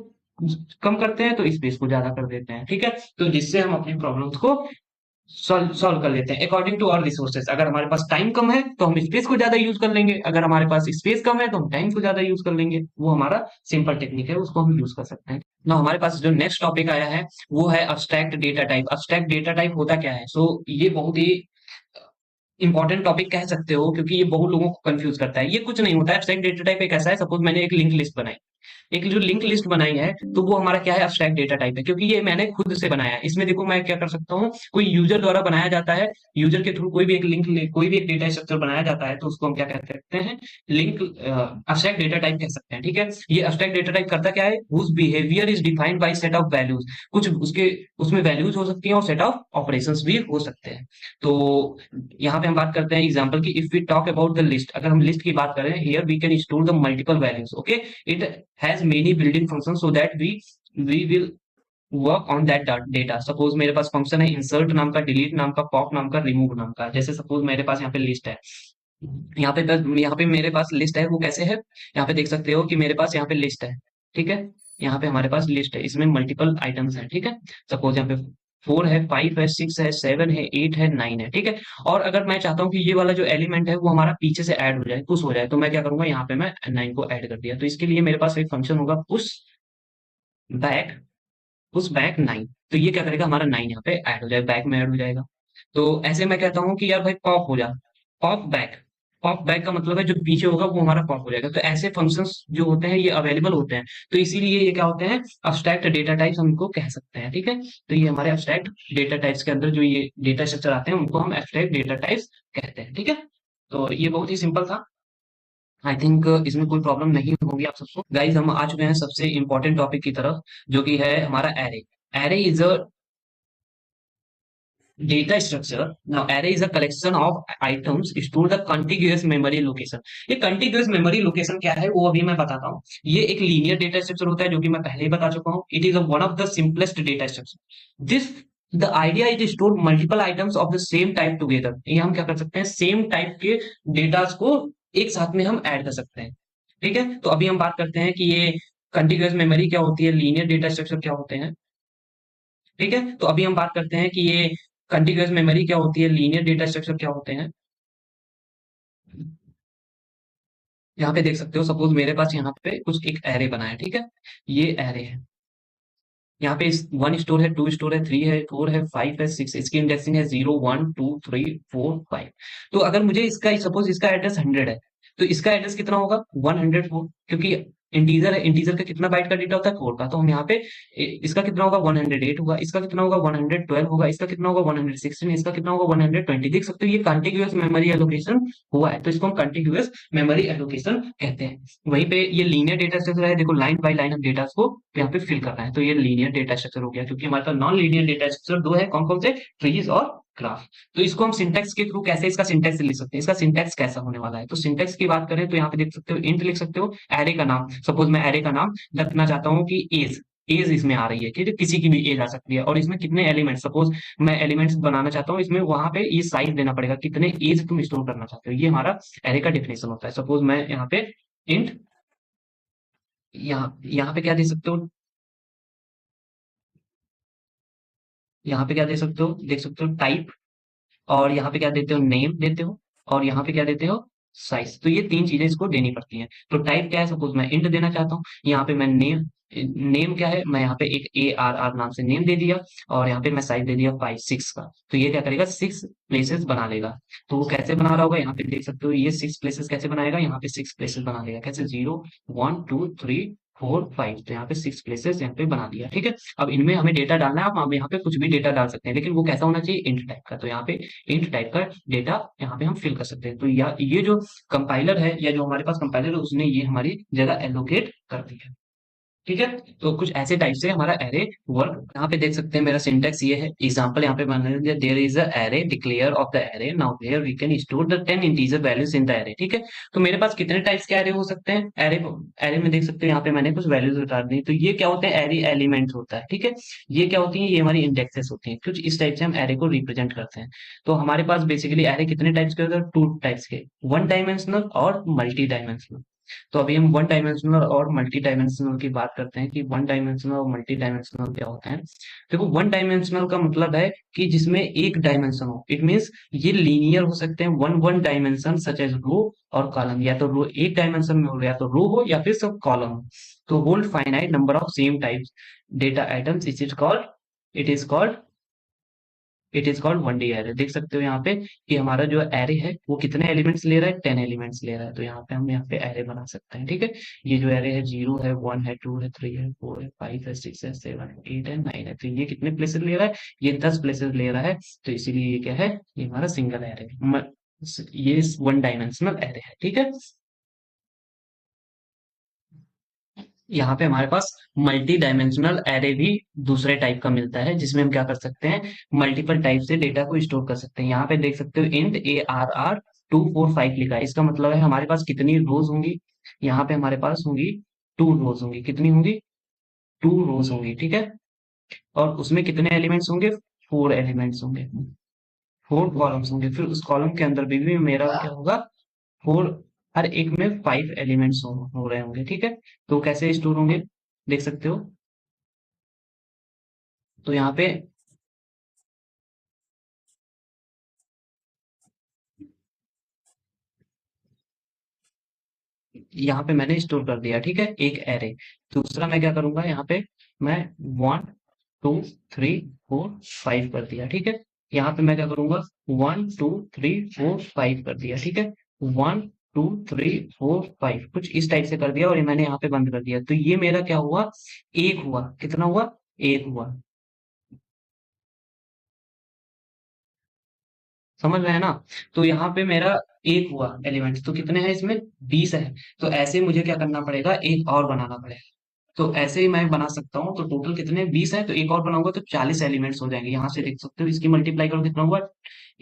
कम करते हैं तो स्पेस को ज्यादा कर देते हैं, ठीक है। तो जिससे हम अपनी प्रॉब्लम्स को सॉल्व कर लेते हैं अकॉर्डिंग टू आवर रिसोर्सेज। अगर हमारे पास टाइम कम है तो हम स्पेस को ज्यादा यूज कर लेंगे, अगर हमारे पास स्पेस कम है तो हम टाइम को ज्यादा यूज कर लेंगे। वो हमारा सिंपल टेक्निक है, उसको हम यूज कर सकते हैं ना। हमारे पास जो नेक्स्ट टॉपिक आया है वो है abstract data type. Abstract data type होता क्या है, सो ये बहुत ही इंपॉर्टेंट टॉपिक कह सकते हो क्योंकि ये बहुत लोगों को कंफ्यूज करता है। ये कुछ नहीं होता है, एब्स्ट्रैक्ट डेटा टाइप एक ऐसा है, सपोज मैंने एक लिंक लिस्ट बनाई, एक जो लिंक लिस्ट बनाई है तो वो हमारा क्या है, अब्स्ट्रैक्ट डेटा टाइप है, क्योंकि ये मैंने खुद से बनाया है। इसमें देखो मैं क्या कर सकता हूँ, कोई यूजर द्वारा बनाया जाता है, यूजर के थ्रू कोई भी एक लिंक कोई भी एक डेटा स्ट्रक्चर बनाया जाता है, तो उसको हम क्या कह सकते हैं, लिंक अब्स्ट्रैक्ट डेटा टाइप कह सकते हैं, ठीक है। ये अब्स्ट्रैक्ट डेटा टाइप करता क्या है, whose behaviour is defined by set of values. कुछ उसके उसमें वैल्यूज हो सकती हैं और सेट ऑफ ऑपरेशंस भी हो सकते हैं। तो यहाँ पे हम बात करते हैं एग्जांपल की, if we talk about the list, अगर हम लिस्ट की बात करें, here we can store the multiple values, okay. It has many building function so that we will work on that data. Suppose मेरे पास फंक्शन है insert नाम का, डिलीट नाम का, पॉप नाम का, रिमूव नाम का। जैसे सपोज मेरे पास यहाँ पे लिस्ट है, यहाँ पे मेरे पास लिस्ट है, वो कैसे है, यहाँ पे देख सकते हो कि मेरे पास यहाँ पे लिस्ट है, ठीक है। यहाँ पे हमारे पास लिस्ट है, इसमें मल्टीपल आइटम्स हैं, ठीक है। सपोज यहाँ पे 4 है, 5 है, 6 है, 7 है, 8 है, 9 है, ठीक है। और अगर मैं चाहता हूँ कि ये वाला जो एलिमेंट है वो हमारा पीछे से ऐड हो जाए, पुश हो जाए, तो मैं क्या करूंगा, यहाँ पे मैं 9 को ऐड कर दिया। तो इसके लिए मेरे पास एक फंक्शन होगा बैक पुश बैक 9। तो ये क्या करेगा, हमारा 9 यहाँ पे ऐड हो जाए, बैक में ऐड हो जाएगा। तो ऐसे मैं कहता हूँ कि यार भाई पॉप हो जा, पॉप बैक। पॉप बैक का मतलब है जो पीछे होगा वो हमारा पॉप हो जाएगा। तो ऐसे फंक्शंस जो होते हैं ये अवेलेबल होते हैं, तो इसीलिए ये क्या होते हैं, अब्स्ट्रैक्ट डेटा टाइप्स हम इनको कह सकते हैं, ठीक है। तो ये हमारे अब्स्ट्रैक्ट डेटा टाइप्स के अंदर जो ये डेटा स्ट्रक्चर आते हैं उनको हम अब्स्ट्रैक्ट डेटा टाइप्स कहते हैं, ठीक है। तो ये बहुत ही सिंपल था, आई थिंक इसमें कोई प्रॉब्लम नहीं होगी आप सबको। गाइज हम आ चुके हैं सबसे इंपॉर्टेंट टॉपिक की तरफ, जो कि है हमारा array. Array is a data structure. Now array is a collection of items stored the contiguous memory location. ये contiguous memory location क्या है वो अभी मैं बताता हूँ। ये एक लीनियर डेटा स्ट्रक्चर होता है जो कि मैं पहले ही बता चुका हूँ। It is one of the simplest data structure. This the idea is store multiple items of the same type together. ये हम क्या कर सकते हैं, सेम टाइप के डेटास को एक साथ में हम ऐड कर सकते हैं, ठीक है। तो अभी हम बात करते हैं कि ये कंटिन्यूअस मेमोरी क्या होती है, लीनियर डेटा स्ट्रक्चर क्या होते हैं, ठीक है। तो अभी हम बात करते हैं कि ये कंटिन्यूअस मेमोरी क्या होती है, लीनियर डेटा स्ट्रक्चर क्या होते हैं। यहाँ पे देख सकते हो, सपोज मेरे पास यहाँ पे कुछ एक एरे बना है, ठीक है। ये एरे है, यहाँ पे वन स्टोर है, टू स्टोर है, थ्री है, फोर है, फाइव है, सिक्स, इसकी इंडेक्सिंग है 0 1 2 3 4 5। तो अगर मुझे इसका सपोज इसका एड्रेस 100 है, तो इसका एड्रेस कितना होगा 104, क्योंकि इंटीजर है, इंटीजर का कितना बाइट का डेटा होता है 4 का। तो हम यहाँ पे इसका कितना होगा 108 होगा, इसका कितना होगा 112 होगा, इसका कितना होगा 116, इसका कितना होगा 120। देख सकते हो ये कॉन्टिग्यूअस मेमोरी एलोकेशन हुआ है, तो इसको हम कॉन्टिग्यूअस मेमोरी एलोकेशन कहते हैं। वहीं पे ये लीनियर डेटा स्ट्रक्चर है, देखो लाइन बाय लाइन हम डेटा को यहाँ पे फिल कर रहे हैं, तो ये लीनियर डेटा स्ट्रक्चर हो गया। क्योंकि हमारे पास नॉन लीनियर डेटा स्ट्रक्चर दो है, कौन कौन से, ट्रीज और ग्राफ। तो इसको हम सिंटेक्स के थ्रू कैसे इसका सिंटेक्स लिख सकते हैं, इसका सिंटेक्स कैसा होने वाला है। तो सिंटेक्स की बात करें तो यहाँ पे देख सकते हो इंट लिख सकते हो, एरे का नाम, सपोज मैं एरे का नाम रखना चाहता हूँ कि एज, एज इसमें आ रही है, ठीक है, किसी की भी एज आ सकती है। और इसमें कितने एलिमेंट, सपोज मैं एलिमेंट्स बनाना चाहता हूँ, इसमें वहां पे ये साइज देना पड़ेगा, कितने एज तुम स्टोर करना चाहते हो, ये हमारा एरे का डेफिनेशन होता है। सपोज मैं यहाँ पे इंट, यहाँ यहाँ पे क्या दे सकते हो, यहाँ पे क्या दे सकते हो, देख सकते हो टाइप, और यहाँ पे क्या देते हो, नेम देते हो, और यहाँ पे क्या देते हो, साइज। तो ये तीन चीजें इसको देनी पड़ती हैं। तो टाइप क्या है, सपोज मैं इंट देना चाहता हूँ, यहाँ पे मैं नेम, नेम क्या है, मैं यहाँ पे एक ARR नाम से नेम दे दिया, और यहाँ पे मैं साइज दे दिया 5 6 का। तो ये क्या करेगा, 6 प्लेसेस बना लेगा। तो वो कैसे बना रहा होगा, यहाँ पे देख सकते हो ये 6 प्लेसेस कैसे बनाएगा, यहाँ पे 6 प्लेसेस बना लेगा, कैसे 0 1 2 3 4 5। तो यहाँ पे 6 प्लेसेस यहाँ पे बना दिया, ठीक है। अब इनमें हमें डेटा डालना है, हम यहाँ पे कुछ भी डेटा डाल सकते हैं, लेकिन वो कैसा होना चाहिए, इंट टाइप का। तो यहाँ पे इंट टाइप का डेटा यहाँ पे हम फिल कर सकते हैं। तो या ये जो कंपाइलर है, या जो हमारे पास कंपाइलर है, उसने ये हमारी जगह एलोकेट कर दी है, ठीक है। तो कुछ ऐसे टाइप से हमारा एरे वर्क। यहाँ पे देख सकते हैं मेरा सिंटेक्स ये है, एग्जांपल यहाँ पे बना दिया, there is a array declare of the array, now where we can store the 10 integer values in the array, ठीक है। तो मेरे पास कितने टाइप्स के एरे हो सकते हैं, एरे, एरे में देख सकते हो यहाँ पे मैंने कुछ वैल्यूज उतार दी। तो ये क्या होते हैं, एरे एलिमेंट्स होता है, ठीक है। ये क्या होती है, ये हमारी इंडेक्सेस होती हैं। कुछ इस टाइप से हम एरे को रिप्रेजेंट करते हैं। तो हमारे पास बेसिकली एरे कितने टाइप्स के होते हैं, टू टाइप्स के, वन डायमेंशनल और मल्टी डायमेंशनल। तो अभी हम वन डायमेंशनल और मल्टी डायमेंशनल की बात करते हैं कि वन डायमेंशनल और मल्टी डायमेंशनल क्या होता है। देखो वन डायमेंशनल का मतलब है कि जिसमें एक डायमेंशन हो, इट मींस ये लीनियर हो सकते हैं, one one dimension such as row और कॉलम, या तो रो एक डायमेंशन में हो, या तो रो हो, या फिर सब कॉलम हो। तो hold finite number of same types data items, it is called it is called one D array. देख सकते हो यहाँ पे कि हमारा जो एरे है वो कितने एलिमेंट्स ले रहा है, 10 एलिमेंट्स ले रहा है। तो यहाँ पे हम यहाँ पे एरे बना सकते हैं, ठीक है। ये जो एरे है, 0 है 1 है 2 है 3 है 4 है 5 है 6 है 7 है 8 है 9 है। तो ये कितने प्लेसेस ले रहा है, ये 10 प्लेसेस ले रहा है। तो इसीलिए ये क्या है, ये हमारा सिंगल एरे, ये वन डायमेंशनल एरे है, ठीक है। यहाँ पे हमारे पास मल्टी डायमेंशनल एरे भी दूसरे टाइप का मिलता है, जिसमें हम क्या कर सकते हैं, मल्टीपल टाइप से डेटा को स्टोर कर सकते हैं। यहाँ पे देख सकते हो इंट ARR 245 लिखा है, इसका मतलब है हमारे पास कितनी रोज होंगी, यहाँ पे हमारे पास होंगी 2 रोज होंगी, कितनी होंगी, 2 रोज होंगी, ठीक है। और उसमें कितने एलिमेंट्स होंगे, 4 एलिमेंट्स होंगे, 4 कॉलम्स होंगे। फिर उस कॉलम के अंदर भी मेरा क्या होगा, फोर, हर एक में 5 एलिमेंट्स हो रहे होंगे, ठीक है। तो कैसे स्टोर होंगे, देख सकते हो। तो यहाँ पे, यहाँ पे मैंने स्टोर कर दिया, ठीक है, एक एरे। दूसरा मैं क्या करूंगा, यहाँ पे मैं 1 2 3 4 5 कर दिया, ठीक है। यहाँ पे मैं क्या करूंगा, 1 2 3 4 5 कर दिया, ठीक है। 1 2 3 4 5 कुछ इस टाइप से कर दिया, और ये मैंने यहाँ पे बंद कर दिया। तो ये मेरा क्या हुआ, एक हुआ, कितना हुआ, एक हुआ। समझ रहे हैं ना। तो यहाँ पे मेरा एक हुआ एलिमेंट, तो कितने हैं इसमें, 20 है। तो ऐसे मुझे क्या करना पड़ेगा, एक और बनाना पड़ेगा। तो ऐसे ही मैं बना सकता हूँ। तो टोटल कितने, 20 है, तो एक और बनाऊंगा तो 40 एलिमेंट्स हो जाएंगे। यहाँ से देख सकते हो, इसकी मल्टीप्लाई करो कितना हुआ,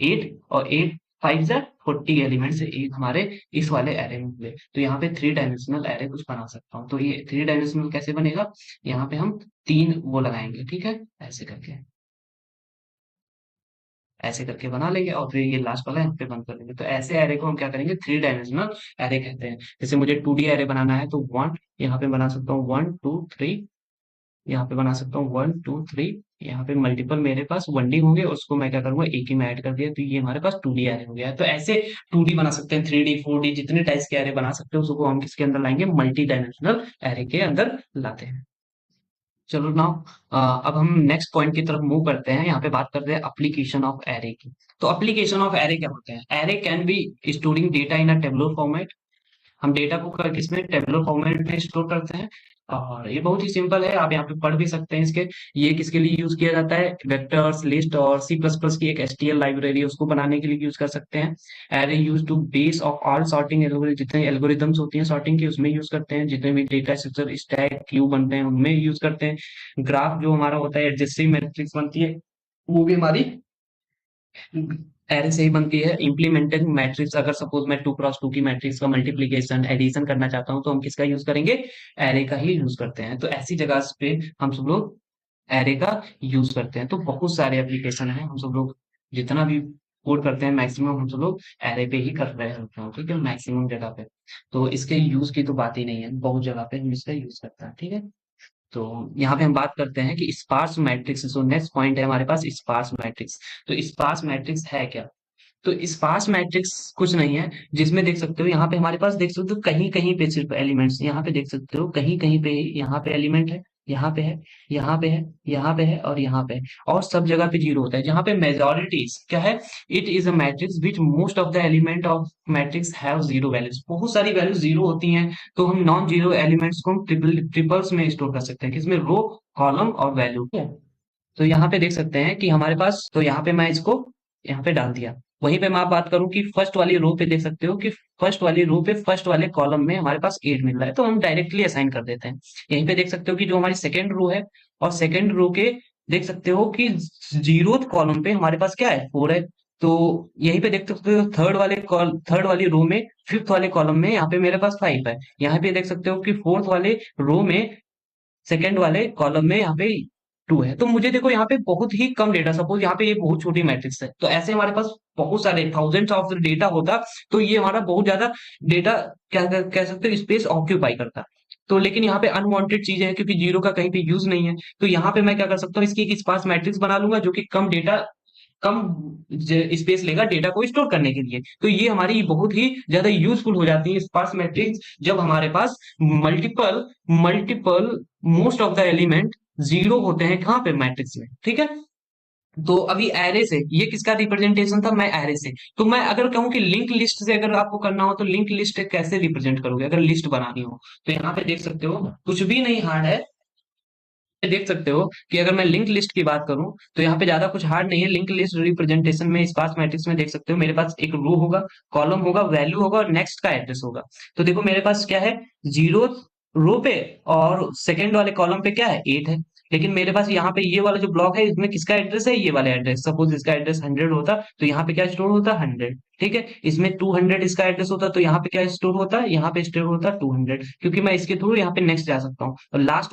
8, और 8 5 जा 40 एलिमेंट्स एक हमारे इस वाले एरे में हुए। तो यहाँ पे थ्री डायमेंशनल एरे कुछ बना सकता हूँ। तो ये थ्री डायमेंशनल कैसे बनेगा, यहाँ पे हम तीन वो लगाएंगे, ठीक है, ऐसे करके, ऐसे करके बना लेंगे, और फिर ये लास्ट वाला यहाँ पे बंद कर देंगे। तो ऐसे एरे को हम क्या करेंगे, थ्री डायमेंशनल एरे कहते हैं। जैसे मुझे 2D एरे बनाना है, तो वन यहाँ पे बना सकता हूँ, 1 2 3, यहाँ पे बना सकता हूँ 1 2 3, यहाँ पे मल्टीपल मेरे पास 1D होंगे, उसको मैं क्या करूंगा एक ही में ऐड कर दिया, तो ये हमारे पास 2D एरे हो गया है। तो ऐसे 2D बना सकते हैं, 3D 4D जितने टाइप्स के एरे बना सकते हो उसको हम किसके अंदर लाएंगे, मल्टी डायमेंशनल एरे के अंदर लाते हैं। चलो नाउ अब हम नेक्स्ट पॉइंट की तरफ मूव करते हैं। यहाँ पे बात करते हैं एप्लीकेशन ऑफ एरे की। तो एप्लीकेशन ऑफ एरे क्या होते हैं, array can be storing data in a tabular format. हम डेटा को किसमें, टेबुलर फॉर्मेट में स्टोर करते हैं। और ये बहुत ही सिंपल है, आप यहाँ पे पढ़ भी सकते हैं इसके। ये किसके लिए यूज किया जाता है, वेक्टर्स, लिस्ट और सी प्लस प्लस की एक एसटीएल लाइब्रेरी है उसको बनाने के लिए यूज कर सकते हैं। Array use to base of all sorting algorithm, जितने एल्गोरिदम्स होती हैं सॉर्टिंग की उसमें यूज करते हैं। जितने भी डेटा स्ट्रक्चर स्टैक क्यू बनते हैं उनमें यूज करते हैं। ग्राफ जो हमारा होता है, एडजेसिव मैट्रिक्स बनती है, वो भी हमारी एरे से ही बनती है। इम्प्लीमेंटेड मैट्रिक्स, अगर सपोज मैं 2x2 की मैट्रिक्स का मल्टीप्लीकेशन एडिशन करना चाहता हूँ तो हम किसका यूज करेंगे, एरे का ही यूज करते हैं। तो ऐसी जगह पे हम सब लोग एरे का यूज करते हैं। तो बहुत सारे एप्लीकेशन है, हम सब लोग जितना भी कोड करते हैं मैक्सिमम हम सब लोग एरे पे ही कर रहे होते हैं, ठीक है, मैक्सिमम जगह पे। तो इसके यूज की तो बात ही नहीं है, बहुत जगह पे हम इसका यूज करते हैं, ठीक है। तो यहाँ पे हम बात करते हैं कि sparse matrix, so next point है हमारे पास स्पार्स मैट्रिक्स। तो स्पार्स मैट्रिक्स है क्या, तो स्पार्स मैट्रिक्स कुछ नहीं है, जिसमें देख सकते हो यहाँ पे हमारे पास देख सकते हो कहीं कहीं पे सिर्फ एलिमेंट्स, यहाँ पे देख सकते हो कहीं कहीं पे, यहाँ पे एलिमेंट है, यहाँ पे है, यहाँ पे है, यहाँ पे है और यहाँ पे है, और सब जगह पे जीरो होता है। जहाँ पे मेजोरिटीज क्या है, it is a matrix which most of the element of matrix have zero values, बहुत सारी वैल्यूज जीरो होती हैं। तो हम नॉन जीरो एलिमेंट्स को हम ट्रिपल्स में स्टोर कर सकते हैं, किसमें, रो, कॉलम और वैल्यू। तो यहाँ पे देख सकते हैं कि हमारे पास, तो यहाँ पे मैं इसको यहाँ पे डाल दिया। वहीं पे मैं आप बात करूं कि फर्स्ट वाली रो पे देख सकते हो कि फर्स्ट वाली रो पे फर्स्ट वाले कॉलम में हमारे पास 8 मिल रहा है, तो हम डायरेक्टली असाइन कर देते हैं। यहीं पे देख सकते हो कि जो हमारी सेकंड रो है, और सेकंड रो के देख सकते हो कि जीरोथ कॉलम पे हमारे पास क्या है, 4 है। तो यहीं पे देख सकते हो थर्ड वाली रो में फिफ्थ वाले कॉलम में यहाँ पे मेरे पास 5 है। यहाँ पे देख सकते हो कि फोर्थ वाले रो में सेकंड वाले कॉलम में यहाँ पे 2 है। तो मुझे देखो यहाँ पे बहुत ही कम डेटा, सपोज यहाँ पे ये बहुत छोटी मैट्रिक्स है, तो ऐसे हमारे पास बहुत सारे थाउजेंड्स ऑफ डेटा होता, तो ये हमारा बहुत ज्यादा डेटा क्या कह सकते हो स्पेस ऑक्यूपाई करता। तो लेकिन यहाँ पे अनवांटेड चीजें हैं, क्योंकि जीरो का कहीं पे यूज नहीं है, तो यहाँ पे मैं क्या कर सकता हूँ, इसकी एक स्पार्स मैट्रिक्स बना लूंगा जो कि कम स्पेस लेगा डेटा को स्टोर करने के लिए। तो ये हमारी बहुत ही ज्यादा यूजफुल हो जाती है स्पार्स मैट्रिक्स, जब हमारे पास multiple multiple most of the element zero होते हैं कहाँ पे, मैट्रिक्स में, ठीक है। तो अभी एरे से, ये किसका रिप्रेजेंटेशन था, मैं एरे से। तो मैं अगर कहूँ कि लिंक लिस्ट से अगर आपको करना हो तो लिंक लिस्ट कैसे रिप्रेजेंट करोगे, अगर लिस्ट बनानी हो। तो यहाँ पे देख सकते हो कुछ भी नहीं हार्ड है, देख सकते हो कि अगर मैं लिंक लिस्ट की बात करूं तो यहाँ पे ज्यादा कुछ हार्ड नहीं है। लिंक लिस्ट रिप्रेजेंटेशन में स्पार्स मैट्रिक्स में देख सकते हो मेरे पास एक रो होगा, कॉलम होगा, वैल्यू होगा और नेक्स्ट का एड्रेस होगा। तो देखो मेरे पास क्या है, जीरो रो पे और सेकंड वाले कॉलम पे क्या है, 8 है। लेकिन मेरे पास यहाँ पे ये वाला जो ब्लॉक है इसमें किसका एड्रेस है, ये वाला एड्रेस। सपोज इसका एड्रेस 100 होता तो यहाँ पे क्या स्टोर होता, 100, ठीक है। इसमें 200 इसका एड्रेस होता तो यहाँ पे क्या स्टोर होता है, यहाँ पे स्टोर होता 200, क्योंकि मैं इसके थ्रू यहाँ पे नेक्स्ट जा सकता हूँ। और लास्ट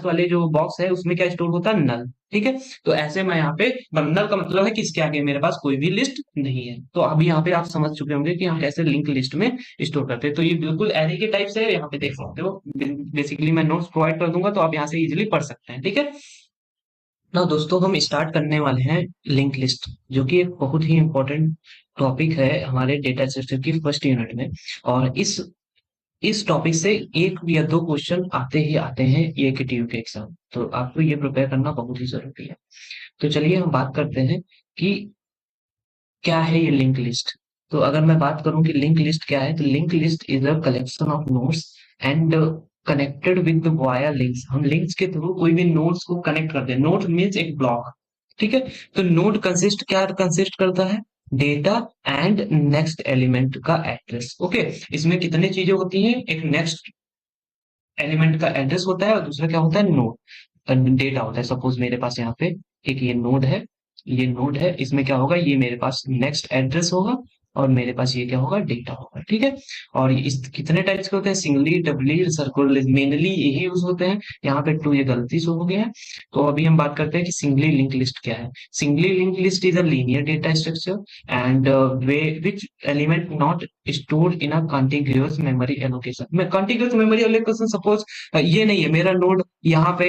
वाले जो बॉक्स है उसमें क्या स्टोर होता है, नल, ठीक है। तो ऐसे मैं यहाँ पे नल का मतलब है कि इसके आगे मेरे पास कोई भी लिस्ट नहीं है। तो अभी यहाँ पे आप समझ चुके होंगे कि हम कैसे लिंक लिस्ट में स्टोर करते हैं। तो ये बिल्कुल एरे के टाइप से है, यहाँ पे देख सकते हो। बेसिकली मैं नोट्स प्रोवाइड कर दूंगा तो आप यहाँ से इजिली पढ़ सकते हैं, ठीक है ना। दोस्तों हम स्टार्ट करने वाले हैं लिंक लिस्ट, जो कि एक बहुत ही इंपॉर्टेंट टॉपिक है हमारे डेटा स्ट्रक्चर की फर्स्ट यूनिट में। और इस टॉपिक से एक या दो क्वेश्चन आते ही आते हैं ये केटीयू के एग्जाम, तो आपको ये प्रिपेयर करना बहुत ही जरूरी है। तो चलिए हम बात करते हैं कि क्या है ये लिंक लिस्ट। तो अगर मैं बात करूं कि लिंक लिस्ट क्या है, तो link list is a collection of nodes and connected with via links. हम लिंक्स के थ्रू कोई भी नोड्स को कनेक्ट करते हैं। नोड मीन्स एक ब्लॉक, ठीक है। तो नोड कंसिस्ट करता है, डेटा एंड नेक्स्ट एलिमेंट का एड्रेस, ओके। इसमें कितनी चीजें होती हैं, एक नेक्स्ट एलिमेंट का एड्रेस होता है और दूसरा क्या होता है, नोड डेटा होता है। सपोज मेरे पास यहाँ पे एक ये नोड है, ये नोड है, इसमें क्या होगा, ये मेरे पास नेक्स्ट एड्रेस होगा और मेरे पास ये क्या होगा, डेटा होगा, ठीक है। और इस कितने टाइप्स के होते हैं, सिंगली, डबली, सर्कुलर, मेनली यही यूज होते हैं। यहाँ पे 2 ये गलती से हो गया है। तो अभी हम बात करते हैं कि सिंगली लिंक लिस्ट क्या है। Singly link list is a linear data structure and which element not stored in a contiguous memory allocation। मैं contiguous memory allocation, सपोज ये नहीं है मेरा नोड यहाँ पे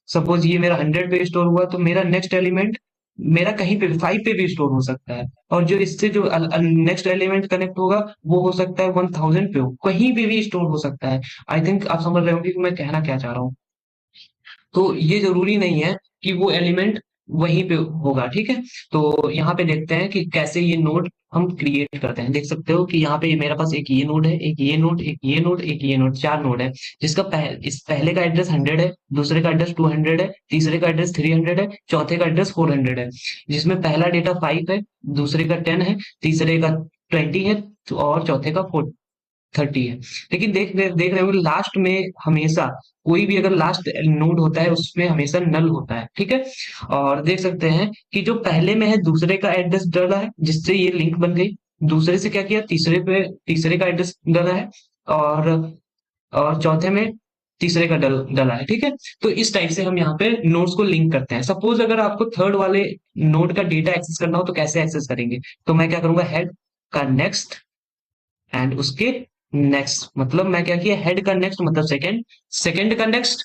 सपोज ये मेरा 100 पे स्टोर हुआ, तो मेरा नेक्स्ट एलिमेंट मेरा कहीं पे 5 पे भी स्टोर हो सकता है। और जो इससे जो नेक्स्ट एलिमेंट कनेक्ट होगा वो हो सकता है 1000 पे हो, कहीं पे भी स्टोर हो सकता है। आई थिंक आप समझ रहे होंगे कि मैं कहना क्या चाह रहा हूँ। तो ये जरूरी नहीं है कि वो एलिमेंट वहीं पे होगा, ठीक है। तो यहाँ पे देखते हैं कि कैसे ये नोड हम क्रिएट करते हैं। देख सकते हो कि यहाँ पे मेरे पास एक ये नोड है, एक ये नोड, एक ये नोड, एक ये नोड, 4 नोड है। जिसका इस पहले का एड्रेस 100 है, दूसरे का एड्रेस 200 है, तीसरे का एड्रेस 300 है, चौथे का एड्रेस 400 है। जिसमें पहला डेटा 5 है, दूसरे का 10 है, तीसरे का 20 है, और चौथे का 30 है। लेकिन देख रहे हो लास्ट में हमेशा कोई भी अगर लास्ट नोड होता है उसमें हमेशा नल होता है, ठीक है। और देख सकते हैं कि जो पहले में है दूसरे का एड्रेस डाला है, जिससे ये लिंक बन गई। दूसरे से क्या किया, तीसरे का एड्रेस डाला है। और चौथे में तीसरे का डाला है, ठीक है। तो इस टाइप से हम यहाँ पे नोड्स को लिंक करते हैं। सपोज अगर आपको थर्ड वाले नोड का डेटा एक्सेस करना हो तो कैसे एक्सेस करेंगे। तो मैं क्या करूंगा, हेड का नेक्स्ट एंड उसके नेक्स्ट, मतलब मैं क्या किया, हेड का नेक्स्ट मतलब सेकंड, सेकंड का नेक्स्ट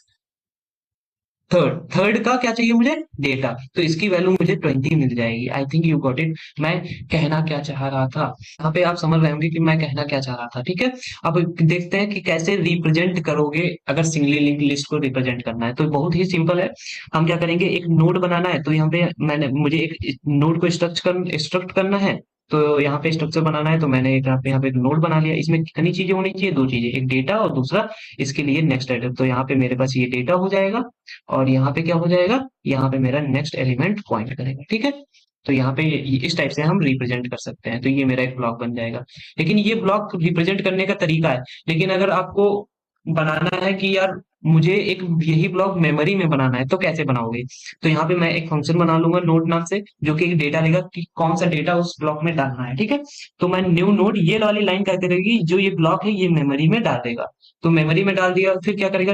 थर्ड, थर्ड का क्या चाहिए मुझे, डेटा। तो इसकी वैल्यू मुझे 20 मिल जाएगी। I think you got it, मैं कहना क्या चाह रहा था। यहाँ पे आप समझ रहे होंगे कि मैं कहना क्या चाह रहा था, ठीक है। अब देखते हैं कि कैसे रिप्रेजेंट करोगे अगर सिंगली लिंक लिस्ट को रिप्रेजेंट करना है। तो बहुत ही सिंपल है। हम क्या करेंगे, एक नोड बनाना है, तो यहाँ पे मुझे एक नोड को स्ट्रक्ट करना है। तो यहाँ पे स्ट्रक्चर बनाना है, तो मैंने एक यहाँ पे एक नोड बना लिया। इसमें कितनी चीजें होनी चाहिए, दो चीजें, एक डेटा और दूसरा इसके लिए नेक्स्ट एड्रेस। तो यहाँ पे मेरे पास ये डेटा हो जाएगा, और यहाँ पे क्या हो जाएगा, यहाँ पे मेरा नेक्स्ट एलिमेंट पॉइंट करेगा, ठीक है। तो यहाँ पे इस टाइप से हम रिप्रेजेंट कर सकते हैं। तो ये मेरा एक ब्लॉक बन जाएगा। लेकिन ये ब्लॉक रिप्रेजेंट करने का तरीका है। लेकिन अगर आपको बनाना है कि यार मुझे एक यही ब्लॉक मेमोरी में बनाना है, तो कैसे बनाओगे। तो यहाँ पे मैं एक फंक्शन बना लूंगा नोड नाम से, जो कि डेटा लेगा कि कौन सा डेटा उस ब्लॉक में डालना है, ठीक है। तो मैं न्यू नोड ये वाली लाइन क्या करेगी, जो ये ब्लॉक है ये मेमोरी में डाल देगा। तो मेमोरी में डाल दिया, फिर क्या करेगा,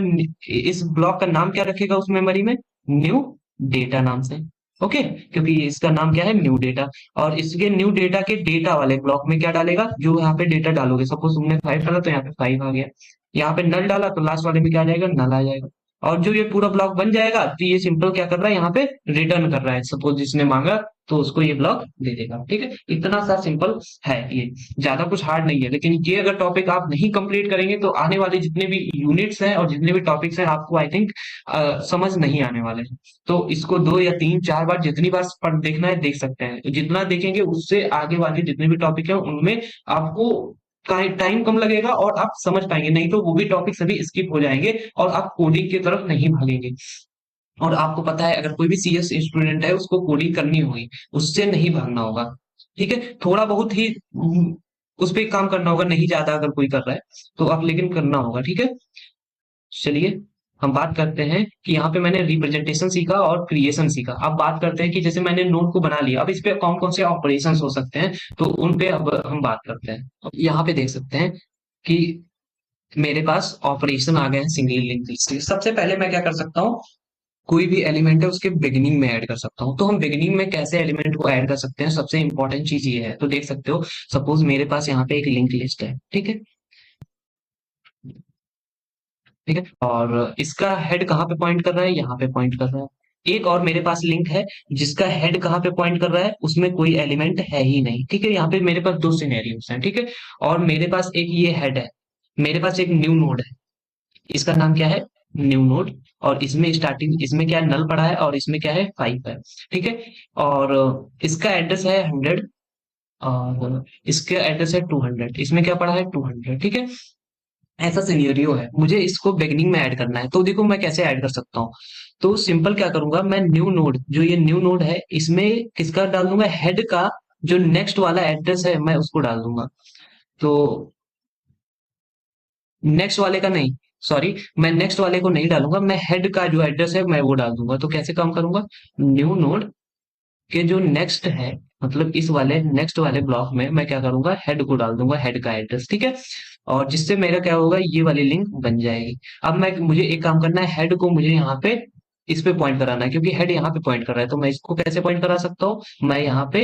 इस ब्लॉक का नाम क्या रखेगा उस मेमोरी में, न्यू डेटा नाम से। ओके, क्योंकि इसका नाम क्या है, न्यू डेटा। और इसके न्यू डेटा के डेटा वाले ब्लॉक में क्या डालेगा, जो यहाँ पे डेटा डालोगे। सपोज तुमने 5 डाला तो यहाँ पे 5 आ गया। यहाँ पे नल डाला तो लास्ट वाले में क्या आ जाएगा, नल आ जाएगा। और जो ये पूरा ब्लॉक बन जाएगा, तो ये सिंपल क्या कर रहा है, यहाँ पे रिटर्न कर रहा है। सपोज जिसने मांगा तो उसको ये ब्लॉक दे देगा, ठीक है। इतना सा सिंपल है ये, ज्यादा कुछ हार्ड नहीं है। लेकिन ये अगर टॉपिक आप नहीं कंप्लीट करेंगे तो आने वाले जितने भी यूनिट्स हैं और जितने भी टॉपिक्स हैं आपको आई थिंक समझ नहीं आने वाले हैं। तो इसको 2 या 3 4 बार, जितनी बार देखना है देख सकते हैं। जितना देखेंगे उससे आगे वाले जितने भी टॉपिक है उनमें आपको टाइम कम लगेगा और आप समझ पाएंगे। नहीं तो वो भी टॉपिक सभी स्किप हो जाएंगे और आप कोडिंग की तरफ नहीं भागेंगे। और आपको पता है अगर कोई भी सीएस स्टूडेंट है उसको कोडिंग करनी होगी, उससे नहीं भागना होगा, ठीक है। थोड़ा बहुत ही उस पर काम करना होगा, नहीं ज्यादा अगर कोई कर रहा है तो आप, लेकिन करना होगा, ठीक है। चलिए हम बात करते हैं कि यहाँ पे मैंने रिप्रेजेंटेशन सीखा और क्रिएशन सीखा। अब बात करते हैं कि जैसे मैंने नोड को बना लिया, अब इस पे कौन कौन से ऑपरेशन हो सकते हैं, तो उन पे अब हम बात करते हैं। यहाँ पे देख सकते हैं कि मेरे पास ऑपरेशन आ गए हैं सिंगल लिंक लिस्ट के। सबसे पहले मैं क्या कर सकता हूँ, कोई भी एलिमेंट है उसके बिगिनिंग में ऐड कर सकता हूँ। तो हम बिगिनिंग में कैसे एलिमेंट को ऐड कर सकते हैं, सबसे इंपॉर्टेंट चीज ये है। तो देख सकते हो, सपोज मेरे पास यहाँ पे एक लिंक लिस्ट है, ठीक है, ठीक है। और इसका हेड कहाँ पे पॉइंट कर रहा है, यहाँ पे पॉइंट कर रहा है। एक और मेरे पास लिंक है जिसका हेड कहाँ पे पॉइंट कर रहा है, उसमें कोई एलिमेंट है ही नहीं, ठीक है। यहाँ पे मेरे पास दो सिनेरियोस हैं, ठीक है। और मेरे पास एक ये हेड है, मेरे पास एक न्यू नोड है, इसका नाम क्या है, न्यू नोड। और इसमें स्टार्टिंग, इसमें क्या नल पड़ा है और इसमें क्या है, 5 है, ठीक है। और इसका एड्रेस है 100 और इसका एड्रेस है 200, इसमें क्या पड़ा है, 200, ठीक है। ऐसा सिनेरियो है, मुझे इसको बिगनिंग में ऐड करना है। तो देखो मैं कैसे ऐड कर सकता हूँ। तो सिंपल क्या करूंगा, मैं न्यू नोड, जो ये न्यू नोड है इसमें किसका डाल दूंगा, हेड का जो नेक्स्ट वाला एड्रेस है मैं उसको डाल दूंगा। तो नेक्स्ट वाले का नहीं, सॉरी, मैं नेक्स्ट वाले को नहीं डालूंगा, मैं हेड का जो एड्रेस है मैं वो डाल दूंगा। तो कैसे काम करूंगा, न्यू नोड के जो नेक्स्ट है, मतलब इस वाले नेक्स्ट वाले ब्लॉक में मैं क्या करूंगा, हेड को डाल दूंगा, हेड का एड्रेस, ठीक है। और जिससे मेरा क्या होगा, ये वाली लिंक बन जाएगी। अब मैं, मुझे एक काम करना है, हेड को मुझे यहाँ पे इस पे पॉइंट कराना है, क्योंकि हेड यहाँ पे पॉइंट कर रहा है। तो मैं इसको कैसे पॉइंट करा सकता हूँ, मैं यहाँ पे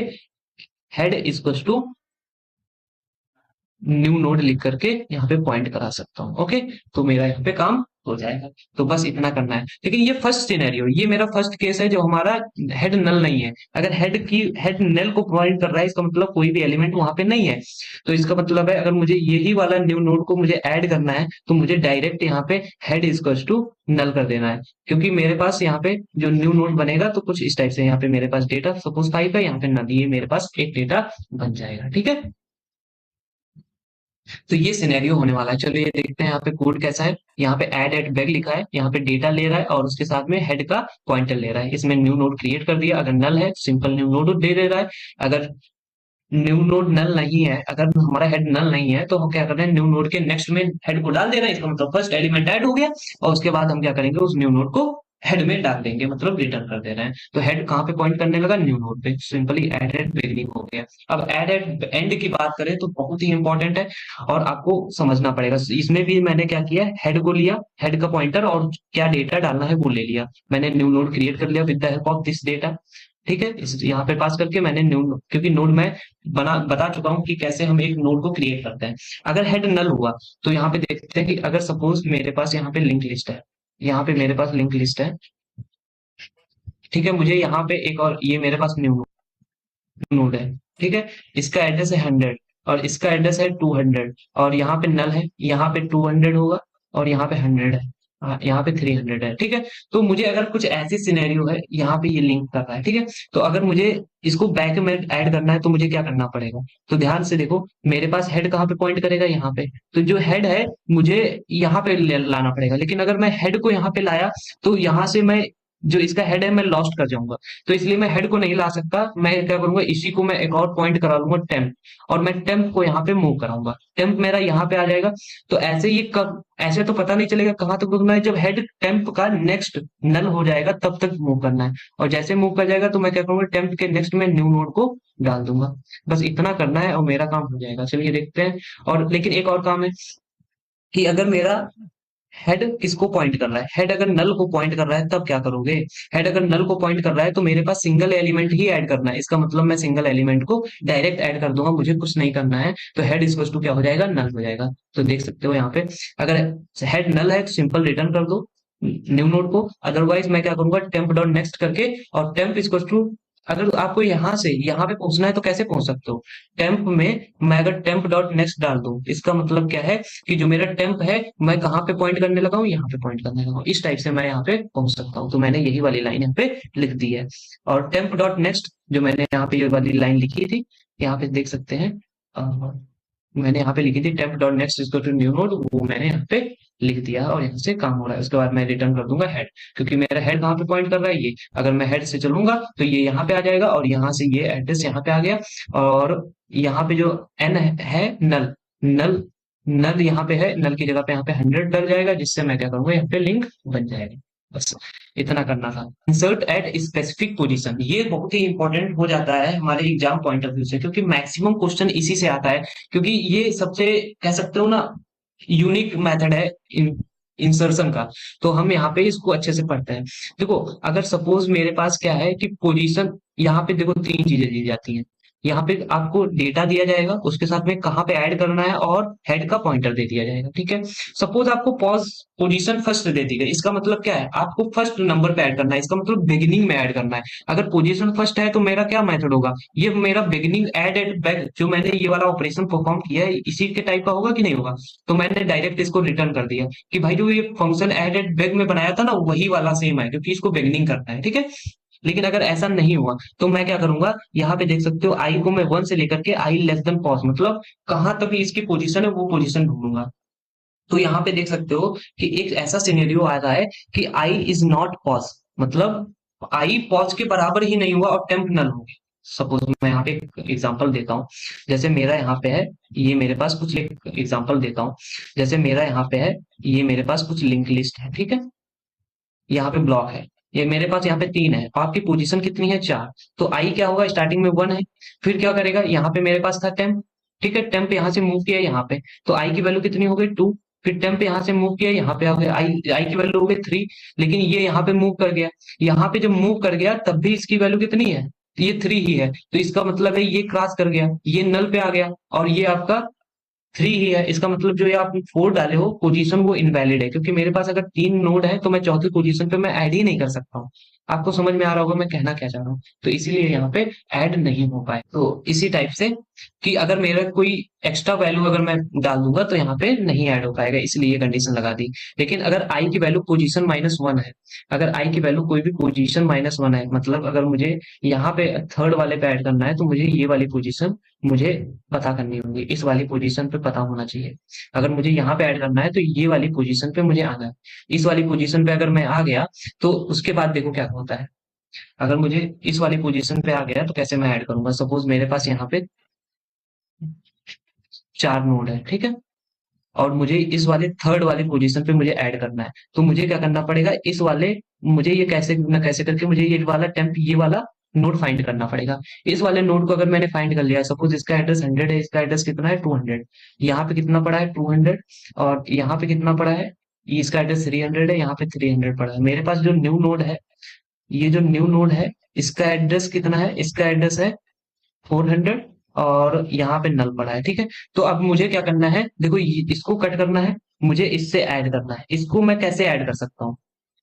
head equal to new node लिख करके यहाँ पे पॉइंट करा सकता हूँ, ओके। तो मेरा यहाँ पे काम हो जाएगा। तो बस इतना करना है। लेकिन ये फर्स्ट सिनेरियो, ये मेरा फर्स्ट केस है जो हमारा हेड नल नहीं है। अगर हेड नल को पॉइंट कर रहा है, इसका मतलब कोई भी एलिमेंट वहां पे नहीं है। तो इसका मतलब है अगर मुझे यही वाला न्यू नोड को मुझे ऐड करना है, तो मुझे डायरेक्ट यहाँ पे हेड इक्वल्स टू नल कर देना है। क्योंकि मेरे पास यहाँ पे जो न्यू नोड बनेगा तो कुछ इस टाइप से, यहाँ पे मेरे पास डेटा सपोज 5 है, यहाँ पे नल, ये मेरे पास एक डेटा बन जाएगा। ठीक है, तो ये सिनेरियो होने वाला है। चलो ये देखते हैं यहाँ पे कोड कैसा है। यहाँ पे ऐड एट बैग लिखा है, यहाँ पे डेटा ले रहा है और उसके साथ में हेड का पॉइंटर ले रहा है। इसमें न्यू नोड क्रिएट कर दिया। अगर नल है सिंपल न्यू नोड दे दे रहा है। अगर न्यू नोड नल नहीं है, अगर हमारा हेड नल नहीं है, तो हम क्या कर रहे हैं, न्यू नोड के नेक्स्ट में हेड को डाल दे रहे हैं। इसका मतलब फर्स्ट एलिमेंट ऐड हो गया और उसके बाद हम क्या करेंगे, उस न्यू नोड को हेड में डाल देंगे, मतलब रिटर्न कर दे रहे हैं। तो हेड कहाँ पे पॉइंट करने लगा, न्यू नोड पे। सिंपली एड एट बिगनिंग हो गया। अब एड एट एंड की बात करें तो बहुत ही इंपॉर्टेंट है और आपको समझना पड़ेगा। इसमें भी मैंने क्या किया, हेड को लिया, हेड का पॉइंटर और क्या डेटा डालना है वो ले लिया। मैंने न्यू नोड क्रिएट कर लिया with the help of this data. ठीक है, इस यहाँ पे पास करके मैंने न्यू, क्योंकि नोड मैं बता चुका हूँ कि कैसे हम एक नोड को क्रिएट करते हैं। अगर हेड नल हुआ तो यहाँ पे देखते हैं कि अगर सपोज मेरे पास यहाँ पे लिंक लिस्ट है, यहाँ पे मेरे पास लिंक लिस्ट है। ठीक है, मुझे यहाँ पे एक और, ये मेरे पास न्यू नोड है। ठीक है, इसका एड्रेस है 100 और इसका एड्रेस है 200 और यहाँ पे नल है, यहाँ पे 200 होगा और यहाँ पे 100 है। यहाँ पे 300 है। ठीक है, तो मुझे अगर कुछ ऐसी सिनेरियो है, यहाँ पे ये लिंक कर रहा है। ठीक है, तो अगर मुझे इसको बैक में ऐड करना है तो मुझे क्या करना पड़ेगा, तो ध्यान से देखो, मेरे पास हेड कहाँ पे पॉइंट करेगा, यहाँ पे। तो जो हेड है मुझे यहाँ पे लाना पड़ेगा। लेकिन अगर मैं हेड को यहाँ पे लाया तो यहाँ से मैं, जो इसका हेड है, मैं लॉस्ट कर जाऊंगा। तो इसलिए मैं हेड को नहीं ला सकता। मैं क्या करूंगा, इसी को मैं एक और पॉइंट करा लूंगा टेम्प, और मैं टेम्प को यहाँ पे मूव कराऊंगा। टेम्प मेरा यहाँ पे आ जाएगा। तो ऐसे ये कब, ऐसे तो पता नहीं चलेगा कहाँ तक रुकना है। जब हेड टेम्प का नेक्स्ट नल हो जाएगा तब तक मूव करना है। और जैसे मूव कर जाएगा तो मैं क्या करूंगा, टेम्प के नेक्स्ट में न्यू नोड को डाल दूंगा। बस इतना करना है और मेरा काम हो जाएगा। चलिए देखते हैं। और लेकिन एक और काम है कि अगर मेरा हेड किसको पॉइंट कर रहा है, हेड अगर नल को पॉइंट कर रहा है तब क्या करोगे। हेड अगर नल को पॉइंट कर रहा है तो मेरे पास सिंगल एलिमेंट ही ऐड करना है। इसका मतलब मैं सिंगल एलिमेंट को डायरेक्ट ऐड कर दूंगा, मुझे कुछ नहीं करना है। तो हेड इक्वल टू क्या हो जाएगा, नल हो जाएगा। तो देख सकते हो यहाँ पे, अगर हेड नल है तो सिंपल रिटर्न कर दो न्यू नोड को। अदरवाइज मैं क्या करूंगा, टेम्प डॉट नेक्स्ट करके, और टेम्प इक्वल टू, अगर आपको यहाँ से यहाँ पे पहुंचना है तो कैसे पहुंच सकते हो, टेम्प में मैं अगर टेम्प डॉट नेक्स्ट डाल दूं, इसका मतलब क्या है कि जो मेरा टेम्प है मैं कहाँ पे पॉइंट करने लगा हूँ, यहाँ पे पॉइंट करने लगा हूँ। इस टाइप से मैं यहाँ पे पहुंच सकता हूँ। तो मैंने यही वाली लाइन यहाँ पे लिख दी है। और टेम्प डॉट नेक्स्ट जो मैंने यहाँ पे ये वाली लाइन लिखी थी, यहाँ पे देख सकते हैं, मैंने यहाँ पे लिखी थी टेम्प डॉट नेक्स्ट इसको टू न्यू नोड, वो मैंने यहाँ पे लिख दिया और यहाँ से काम हो रहा है। उसके बाद मैं रिटर्न कर दूंगा हेड, क्योंकि मेरा हेड कहाँ पे पॉइंट कर रहा है, ये। अगर मैं हेड से चलूंगा तो ये यहाँ पे आ जाएगा और यहाँ से ये एड्रेस यहाँ पे आ गया। और यहाँ पे जो एन है, नल नल नल यहाँ पे है, नल की जगह पे यहाँ पे 100 डल जाएगा, जिससे मैं क्या करूंगा, यहाँ पे लिंक बन जाएगा। बस इतना करना था। इंसर्ट एट स्पेसिफिक पोजीशन, ये बहुत ही इंपॉर्टेंट हो जाता है हमारे एग्जाम पॉइंट ऑफ व्यू से, क्योंकि मैक्सिमम क्वेश्चन इसी से आता है। क्योंकि ये सबसे, कह सकते हो ना, यूनिक मेथड है इंसर्शन का। तो हम यहाँ पे इसको अच्छे से पढ़ते हैं। देखो, अगर सपोज मेरे पास क्या है कि पोजीशन, यहाँ पे देखो 3 चीजें दी जाती हैं। यहाँ पे आपको डेटा दिया जाएगा, उसके साथ में कहाँ पे ऐड करना है, और हेड का पॉइंटर दे दिया जाएगा। ठीक है, सपोज आपको पॉज पोजीशन फर्स्ट दे दी गई, इसका मतलब क्या है, आपको फर्स्ट नंबर पे ऐड करना है। इसका मतलब बिगिनिंग में ऐड करना है। अगर पोजीशन फर्स्ट है तो मेरा क्या मेथड होगा, ये मेरा बिगिनिंग ऐड एट बैक, जो मैंने ये वाला ऑपरेशन परफॉर्म किया है, इसी के टाइप का होगा कि नहीं होगा। तो मैंने डायरेक्ट इसको रिटर्न कर दिया कि भाई जो ये फंक्शन ऐड एट बैक में बनाया था ना, वही वाला सेम है, क्योंकि इसको बिगिनिंग करना है। ठीक है, लेकिन अगर ऐसा नहीं हुआ तो मैं क्या करूंगा, यहाँ पे देख सकते हो आई को मैं 1 से लेकर के आई लेस देन पॉज, मतलब कहां तक इसकी पोजीशन है वो पोजीशन ढूंढूंगा। तो यहाँ पे देख सकते हो कि एक ऐसा सिनेरियो आ रहा है कि आई इज नॉट पॉज, मतलब आई पॉज के बराबर ही नहीं हुआ और टेम्प नल हो गया। सपोज मैं यहाँ पे एक एग्जांपल देता हूँ। जैसे मेरा यहाँ पे है, ये मेरे पास कुछ, एक एग्जांपल देता हूँ। जैसे मेरा यहाँ पे है, ये मेरे पास कुछ लिंक लिस्ट है। ठीक है, यहाँ पे ब्लॉक है, ये मेरे पास यहाँ पे 3 है। आपकी पोजीशन कितनी है, 4। तो आई क्या होगा, स्टार्टिंग में 1 है, फिर क्या करेगा, यहाँ पे मेरे पास था टेम्प। ठीक है, टेम्प यहाँ से मूव किया यहाँ पे, तो आई की वैल्यू कितनी हो गई, 2। फिर टेम्प यहाँ से मूव किया यहाँ पे आ गया, आई आई की वैल्यू हो गई 3। लेकिन ये यहाँ पे मूव कर गया, यहाँ पे जब मूव कर गया तब भी इसकी वैल्यू कितनी है, ये 3 ही है। तो इसका मतलब है ये क्रॉस कर गया, ये नल पे आ गया, और ये आपका 3 ही है, इसका मतलब जो ये आप 4 डाले हो पोजीशन वो इनवैलिड है, क्योंकि मेरे पास अगर 3 नोड है तो मैं चौथी पोजीशन पे मैं ऐड ही नहीं कर सकता हूँ। आपको समझ में आ रहा होगा मैं कहना क्या चाह रहा हूँ, तो इसीलिए यहाँ पे ऐड नहीं हो पाए। तो इसी टाइप से कि अगर मेरा कोई एक्स्ट्रा वैल्यू अगर मैं डाल दूंगा तो यहाँ पे नहीं ऐड हो पाएगा, इसलिए ये कंडीशन लगा दी। लेकिन अगर आई की वैल्यू पोजीशन -1 है, अगर आई की वैल्यू कोई भी पोजीशन -1 है, मतलब अगर मुझे यहाँ पे थर्ड वाले पे ऐड करना है तो मुझे ये वाली पोजीशन मुझे पता करनी होगी, इस वाली पोजीशन पे पता होना चाहिए। अगर मुझे यहाँ पे ऐड करना है तो ये वाली पोजीशन पे मुझे आना है। इस वाली पोजीशन पे अगर मैं आ गया तो उसके बाद देखो क्या होता है। अगर मुझे इस वाली पोजीशन पे आ गया तो कैसे मैं ऐड करूंगा, सपोज मेरे पास यहाँ पे 4 नोड है, ठीक है, और मुझे इस वाले थर्ड वाली पोजीशन पे मुझे ऐड करना है, तो मुझे क्या करना पड़ेगा, इस वाले मुझे ये कैसे न कैसे करके मुझे ये वाला टेम्प ये वाला नोड फाइंड करना पड़ेगा। इस वाले नोड को अगर मैंने फाइंड कर लिया, सपोज इसका एड्रेस 100 है, इसका एड्रेस कितना है 200, यहाँ पे कितना पड़ा है 200, और यहाँ पे कितना पड़ा है, ये इसका एड्रेस 300 है, यहाँ पे 300 पड़ा है। मेरे पास जो न्यू नोड है, ये जो न्यू नोड है इसका एड्रेस कितना है, इसका एड्रेस है 400, और यहाँ पे नल पड़ा है, ठीक है। तो अब मुझे क्या करना है, देखो इसको कट करना है, मुझे इससे ऐड करना है। इसको मैं कैसे ऐड कर सकता हूँ,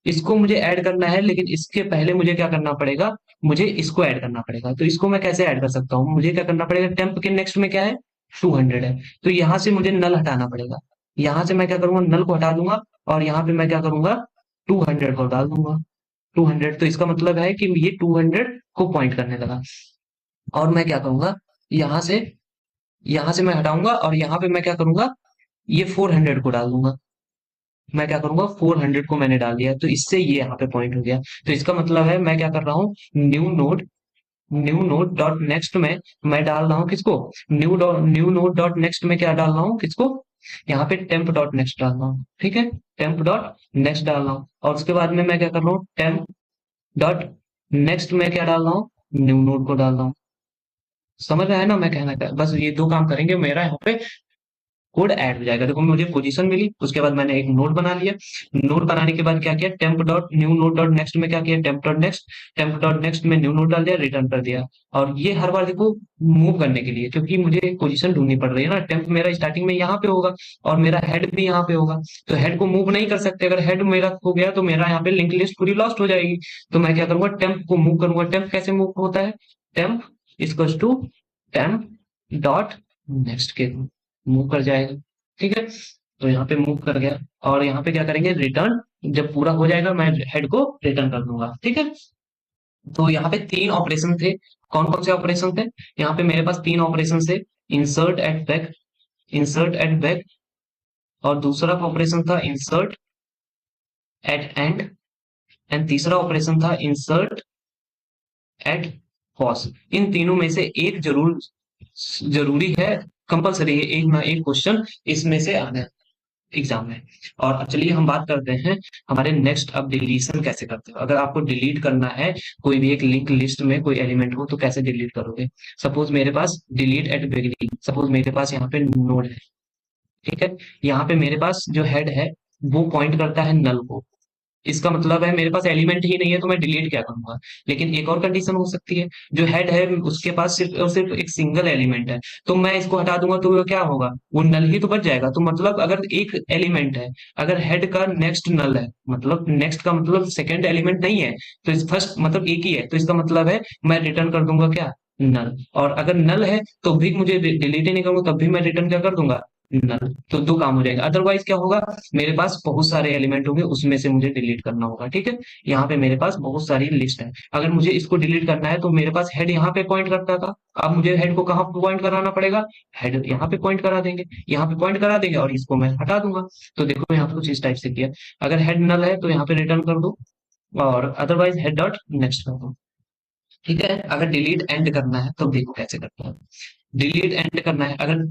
इसको मुझे ऐड करना है, लेकिन इसके पहले मुझे क्या करना पड़ेगा, मुझे इसको ऐड करना पड़ेगा। तो इसको मैं कैसे ऐड कर सकता हूँ, मुझे क्या करना पड़ेगा, टेम्प के नेक्स्ट में क्या है 200 है, तो यहाँ से मुझे नल हटाना पड़ेगा। यहाँ से मैं क्या करूंगा, नल को हटा दूंगा, और यहाँ पे मैं क्या करूंगा 200 को डाल दूंगा। 200, तो इसका मतलब है कि ये 200 को पॉइंट करने लगा। और मैं क्या करूंगा, यहाँ से यहाँ से मैं हटाऊंगा, और यहाँ पे मैं क्या करूंगा, ये 400 को डाल दूंगा। मैं क्या करूंगा 400 को मैंने डाल दिया, तो इससे ये यहाँ पे पॉइंट हो गया। तो इसका मतलब है मैं क्या कर रहा हूँ, न्यू नोड डॉट नेक्स्ट में मैं डाल रहा हूँ किसको, न्यू नोड डॉट नेक्स्ट में क्या डाल रहा हूँ किसको, यहाँ पे टेम्प डॉट नेक्स्ट डाल रहा हूँ, ठीक है, टेम्प डॉट नेक्स्ट डाल रहा हूँ। और उसके बाद में मैं क्या कर रहा हूँ, टेम्प डॉट नेक्स्ट में क्या डाल रहा हूँ, न्यू नोड को डाल रहा हूँ। समझ रहा है ना मैं कहना क्या, बस ये 2 काम करेंगे, मेरा यहाँ पे कोड ऐड हो जाएगा। देखो मुझे पोजीशन मिली, उसके बाद मैंने एक नोड बना लिया, नोड बनाने के बाद क्या किया, temp dot new node dot next में क्या किया, टेम्प डॉट नेक्स्ट में न्यू नोड डाल दिया, रिटर्न कर दिया। और ये हर बार देखो मूव करने के लिए, क्योंकि मुझे पोजीशन ढूंढनी पड़ रही है ना, टेम्प मेरा स्टार्टिंग में यहाँ पे होगा और मेरा हेड भी यहाँ पे होगा, तो हेड को मूव नहीं कर सकते। अगर हेड मेरा हो गया तो मेरा यहाँ पे लिंक लिस्ट पूरी लॉस्ट हो जाएगी। तो मैं क्या करूंगा, टेम्प को मूव करूंगा। टेम्प कैसे मूव होता है, temp equals to temp dot next के मूव कर जाएगा, ठीक है। तो यहाँ पे मूव कर गया, और यहाँ पे क्या करेंगे, रिटर्न, जब पूरा हो जाएगा मैं हेड को रिटर्न कर दूंगा, ठीक है। तो यहाँ पे 3 ऑपरेशन थे। कौन कौन से ऑपरेशन थे, यहाँ पे मेरे पास 3 ऑपरेशन थे, insert at back, insert at back, और दूसरा ऑपरेशन था इंसर्ट एट एंड, एंड तीसरा ऑपरेशन था इंसर्ट एट पॉज। इन तीनों में से एक जरूरी है, कंपलसरी है, एक ना एक क्वेश्चन इसमें से आना है एग्जाम में। और अब चलिए हम बात करते हैं हमारे नेक्स्ट, अब डिलीशन कैसे करते हो। अगर आपको डिलीट करना है कोई भी एक लिंक लिस्ट में कोई एलिमेंट हो तो कैसे डिलीट करोगे। सपोज मेरे पास डिलीट एट बिगिनिंग, सपोज मेरे पास यहाँ पे नोड है, ठीक है, यहाँ पे मेरे पास जो हेड है वो पॉइंट करता है नल को, इसका मतलब है मेरे पास एलिमेंट ही नहीं है तो मैं डिलीट क्या करूंगा। लेकिन एक और कंडीशन हो सकती है, जो हेड है उसके पास सिर्फ और सिर्फ एक सिंगल एलिमेंट है, तो मैं इसको हटा दूंगा तो वो क्या होगा, वो नल ही तो बच जाएगा। तो मतलब अगर एक एलिमेंट है, अगर हेड का नेक्स्ट नल है, मतलब नेक्स्ट का मतलब सेकंड एलिमेंट नहीं है, तो इस फर्स्ट मतलब एक ही है, तो इसका मतलब है मैं रिटर्न कर दूंगा क्या, नल। और अगर नल है तो भी मुझे डिलीट ही नहीं करूंगा, तब भी मैं रिटर्न क्या कर दूंगा, नल। तो 2 काम हो जाएगा। अदरवाइज क्या होगा, मेरे पास बहुत सारे एलिमेंट होंगे, उसमें से मुझे डिलीट करना होगा, ठीक है। यहाँ पे मेरे पास बहुत सारी लिस्ट है, अगर मुझे इसको डिलीट करना है तो मेरे पास हेड यहाँ पे पॉइंट करता था, अब मुझे हेड को कहाँ पॉइंट कराना पड़ेगा, हेड यहाँ पे पॉइंट करा देंगे, यहाँ पे पॉइंट करा देंगे, और इसको मैं हटा दूंगा। तो देखो यहाँ पे कुछ इस टाइप से किया, अगर हेड नल है तो यहाँ पे रिटर्न कर दो, और अदरवाइज हेड डॉट नेक्स्ट कर दो, ठीक है। अगर डिलीट एंड करना है तो देखो कैसे करते हैं, डिलीट एंड करना है, अगर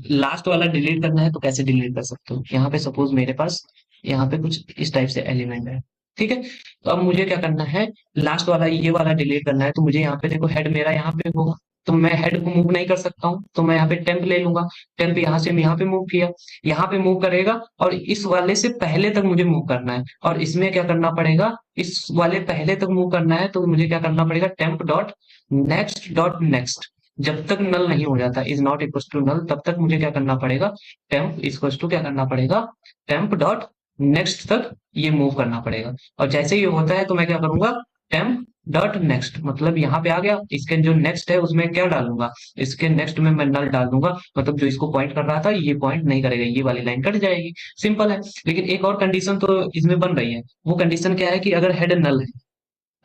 लास्ट वाला डिलीट करना है तो कैसे डिलीट कर सकते हो। यहाँ पे सपोज मेरे पास यहाँ पे कुछ इस टाइप से एलिमेंट है, ठीक है। तो अब मुझे क्या करना है, लास्ट वाला ये वाला डिलीट करना है, तो मुझे यहाँ पे देखो हेड मेरा यहाँ पे होगा, तो मैं हेड को मूव नहीं कर सकता हूँ, तो मैं यहाँ पे टेम्प ले लूंगा। टेम्प यहाँ से यहाँ पे मूव किया, यहाँ पे मूव करेगा, और इस वाले से पहले तक मुझे मूव करना है, और इसमें क्या करना पड़ेगा, इस वाले पहले तक मूव करना है, तो मुझे क्या करना पड़ेगा, टेम्प डॉट नेक्स्ट, जब तक नल नहीं हो जाता, is not equal to null, तब तक मुझे क्या करना पड़ेगा, टेम्प इक्वल टू क्या करना पड़ेगा, टेम्प डॉट नेक्स्ट तक ये मूव करना पड़ेगा। और जैसे ये होता है तो मैं क्या करूंगा, टेम्प डॉट नेक्स्ट, मतलब यहाँ पे आ गया, इसके जो नेक्स्ट है उसमें क्या डालूंगा, इसके नेक्स्ट में मैं नल डाल दूंगा, मतलब जो इसको पॉइंट कर रहा था ये पॉइंट नहीं करेगा, ये वाली लाइन कट जाएगी। सिंपल है। लेकिन एक और कंडीशन तो इसमें बन रही है, वो कंडीशन क्या है कि अगर हेड नल है,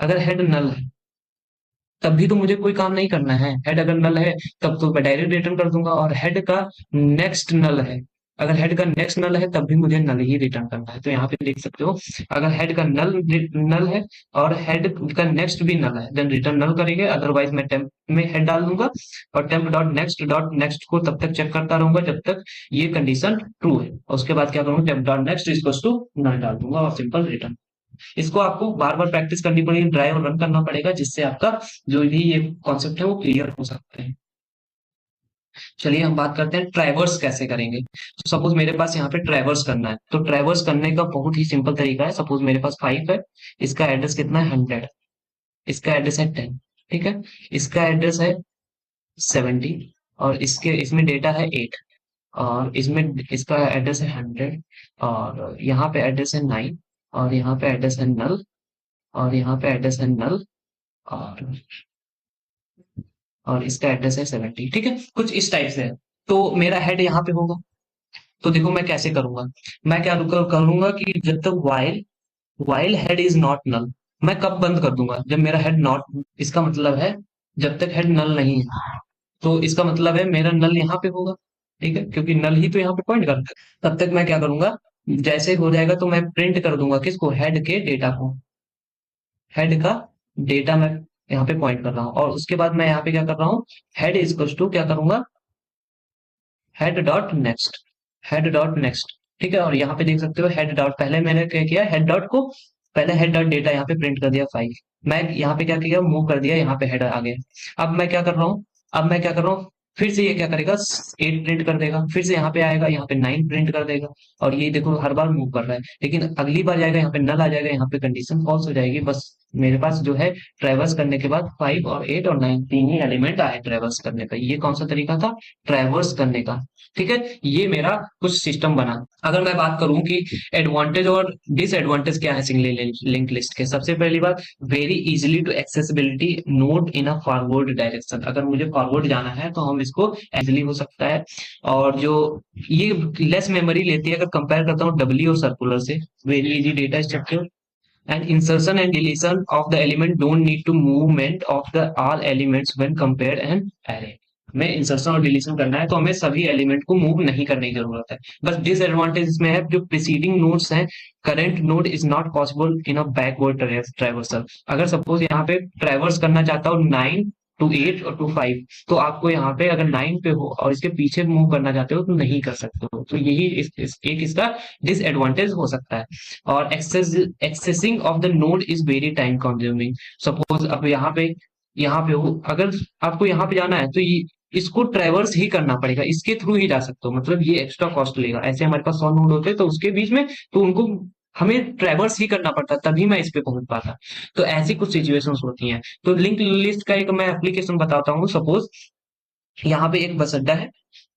अगर हेड नल है तब भी तो मुझे कोई काम नहीं करना है। हेड अगर नल है तब तो मैं डायरेक्ट रिटर्न कर दूंगा, और हेड का नेक्स्ट नल है, अगर हेड का नेक्स्ट नल है तब भी मुझे नल ही रिटर्न करना है। तो यहाँ पे देख सकते हो, अगर हेड का नल नल है और हेड का नेक्स्ट भी नल है, देन रिटर्न नल करेंगे, अदरवाइज मैं टेम्प में हेड डाल दूंगा, और टेम्प डॉट नेक्स्ट को तब तक चेक करता रहूंगा जब तक ये कंडीशन ट्रू है, और उसके बाद क्या करूंगा, temp dot next equal to null डाल दूंगा और सिंपल रिटर्न। इसको आपको बार बार प्रैक्टिस करनी पड़ेगी, ड्राइव और रन करना पड़ेगा, जिससे आपका जो भी ये कॉन्सेप्ट है वो क्लियर हो सकते हैं। चलिए हम बात करते हैं ट्रैवर्स कैसे करेंगे। तो सपोज मेरे पास यहाँ पे ट्रैवर्स करना है, तो ट्रैवर्स करने का बहुत ही सिंपल तरीका है। सपोज मेरे पास 5 है, इसका एड्रेस कितना है 100, इसका एड्रेस है 10, ठीक है, इसका एड्रेस है 70, और इसके इसमें डेटा है 8, और इसमें इसका एड्रेस है 100, और यहाँ पे एड्रेस है 9, और यहाँ पे एड्रेस है नल, और यहाँ पे एड्रेस है नल, और इसका एड्रेस है 70, ठीक है, कुछ इस टाइप से है। तो मेरा हेड यहाँ पे होगा, तो देखो मैं कैसे करूंगा, मैं क्या करूंगा कि जब तक while while head is not null, मैं कब बंद कर दूंगा, जब मेरा हेड नॉट, इसका मतलब है जब तक हेड नल नहीं है, तो इसका मतलब है मेरा नल यहाँ पे होगा, ठीक है, क्योंकि नल ही तो यहाँ पे पॉइंट करता है। तब तक मैं क्या करूंगा, जैसे हो जाएगा तो मैं प्रिंट कर दूंगा किसको, हेड के डेटा को, हेड का डेटा मैं यहाँ पे पॉइंट कर रहा हूँ, और उसके बाद मैं यहाँ पे क्या कर रहा हूँ, हेड इज टू क्या करूंगा, head dot next, head dot next, ठीक है, और यहाँ पे देख सकते हो हेड डॉट, पहले मैंने क्या किया, हेड डॉट को पहले हेड डॉट डेटा यहाँ पे प्रिंट कर दिया 5, मैं यहाँ पे क्या किया, मूव कर दिया, यहाँ पे हेड आ गया। अब मैं क्या कर रहा हूँ, अब मैं क्या कर रहा हूँ, फिर से ये क्या करेगा, 8 प्रिंट कर देगा, फिर से यहाँ पे आएगा, यहाँ पे 9 प्रिंट कर देगा, और ये देखो हर बार मूव कर रहा है, लेकिन अगली बार जाएगा यहाँ पे नल आ जाएगा, यहाँ पे कंडीशन फॉल्स हो जाएगी। बस मेरे पास जो है ट्रेवर्स करने के बाद 5 और 8 और 9 तीन ही एलिमेंट आए ट्रेवर्स करने का। ये कौन सा तरीका था, ट्रेवर्स करने का, ठीक है। ये मेरा कुछ सिस्टम बना। अगर मैं बात करूं कि एडवांटेज और डिसएडवांटेज क्या है सिंगल लिंक लिस्ट के, सबसे पहली बात, very easily to accessibility node in a forward direction, अगर मुझे फॉरवर्ड जाना है तो हम इसको इजीली हो सकता है। और जो ये लेस मेमोरी लेती है, अगर कंपेयर करता हूँ डब्ल्यू और सर्कुलर से, very easy data structure, and insertion and deletion of the element don't need to movement of the all elements when compared an array। हमें इंसर्शन और डिलीशन करना है तो हमें सभी एलिमेंट को मूव नहीं करने की जरूरत है। बस डिसएडवांटेज इसमें है, जो प्रीसीडिंग नोड्स हैं, current node is not possible in a backward traversal. अगर सपोज यहाँ पे ट्रैवर्स करना चाहता हूँ 9 to 8 और to 5, तो आपको यहाँ पे अगर 9 पे हो और इसके पीछे मूव करना चाहते हो तो नहीं कर सकते हो, तो यही एक इसका डिसएडवांटेज हो सकता है। और accessing of the node is very time consuming. Suppose अब यहाँ पे हो, अगर आपको यहाँ पे जाना है तो इसको ट्रैवर्स ही करना पड़ेगा, इसके थ्रू ही जा सकते हो, मतलब ये एक्स्ट्रा कॉस्ट लेगा। ऐसे हमारे पास 100 नोड होते हैं तो उसके बीच में, तो उनको हमें ट्रैवर्स ही करना पड़ता, तभी मैं इस पे पहुंच पाता। तो ऐसी कुछ सिचुएशंस होती हैं। तो लिंक लिस्ट का एक मैं एप्लीकेशन बताता हूँ। सपोज यहाँ पे एक बस अड्डा है,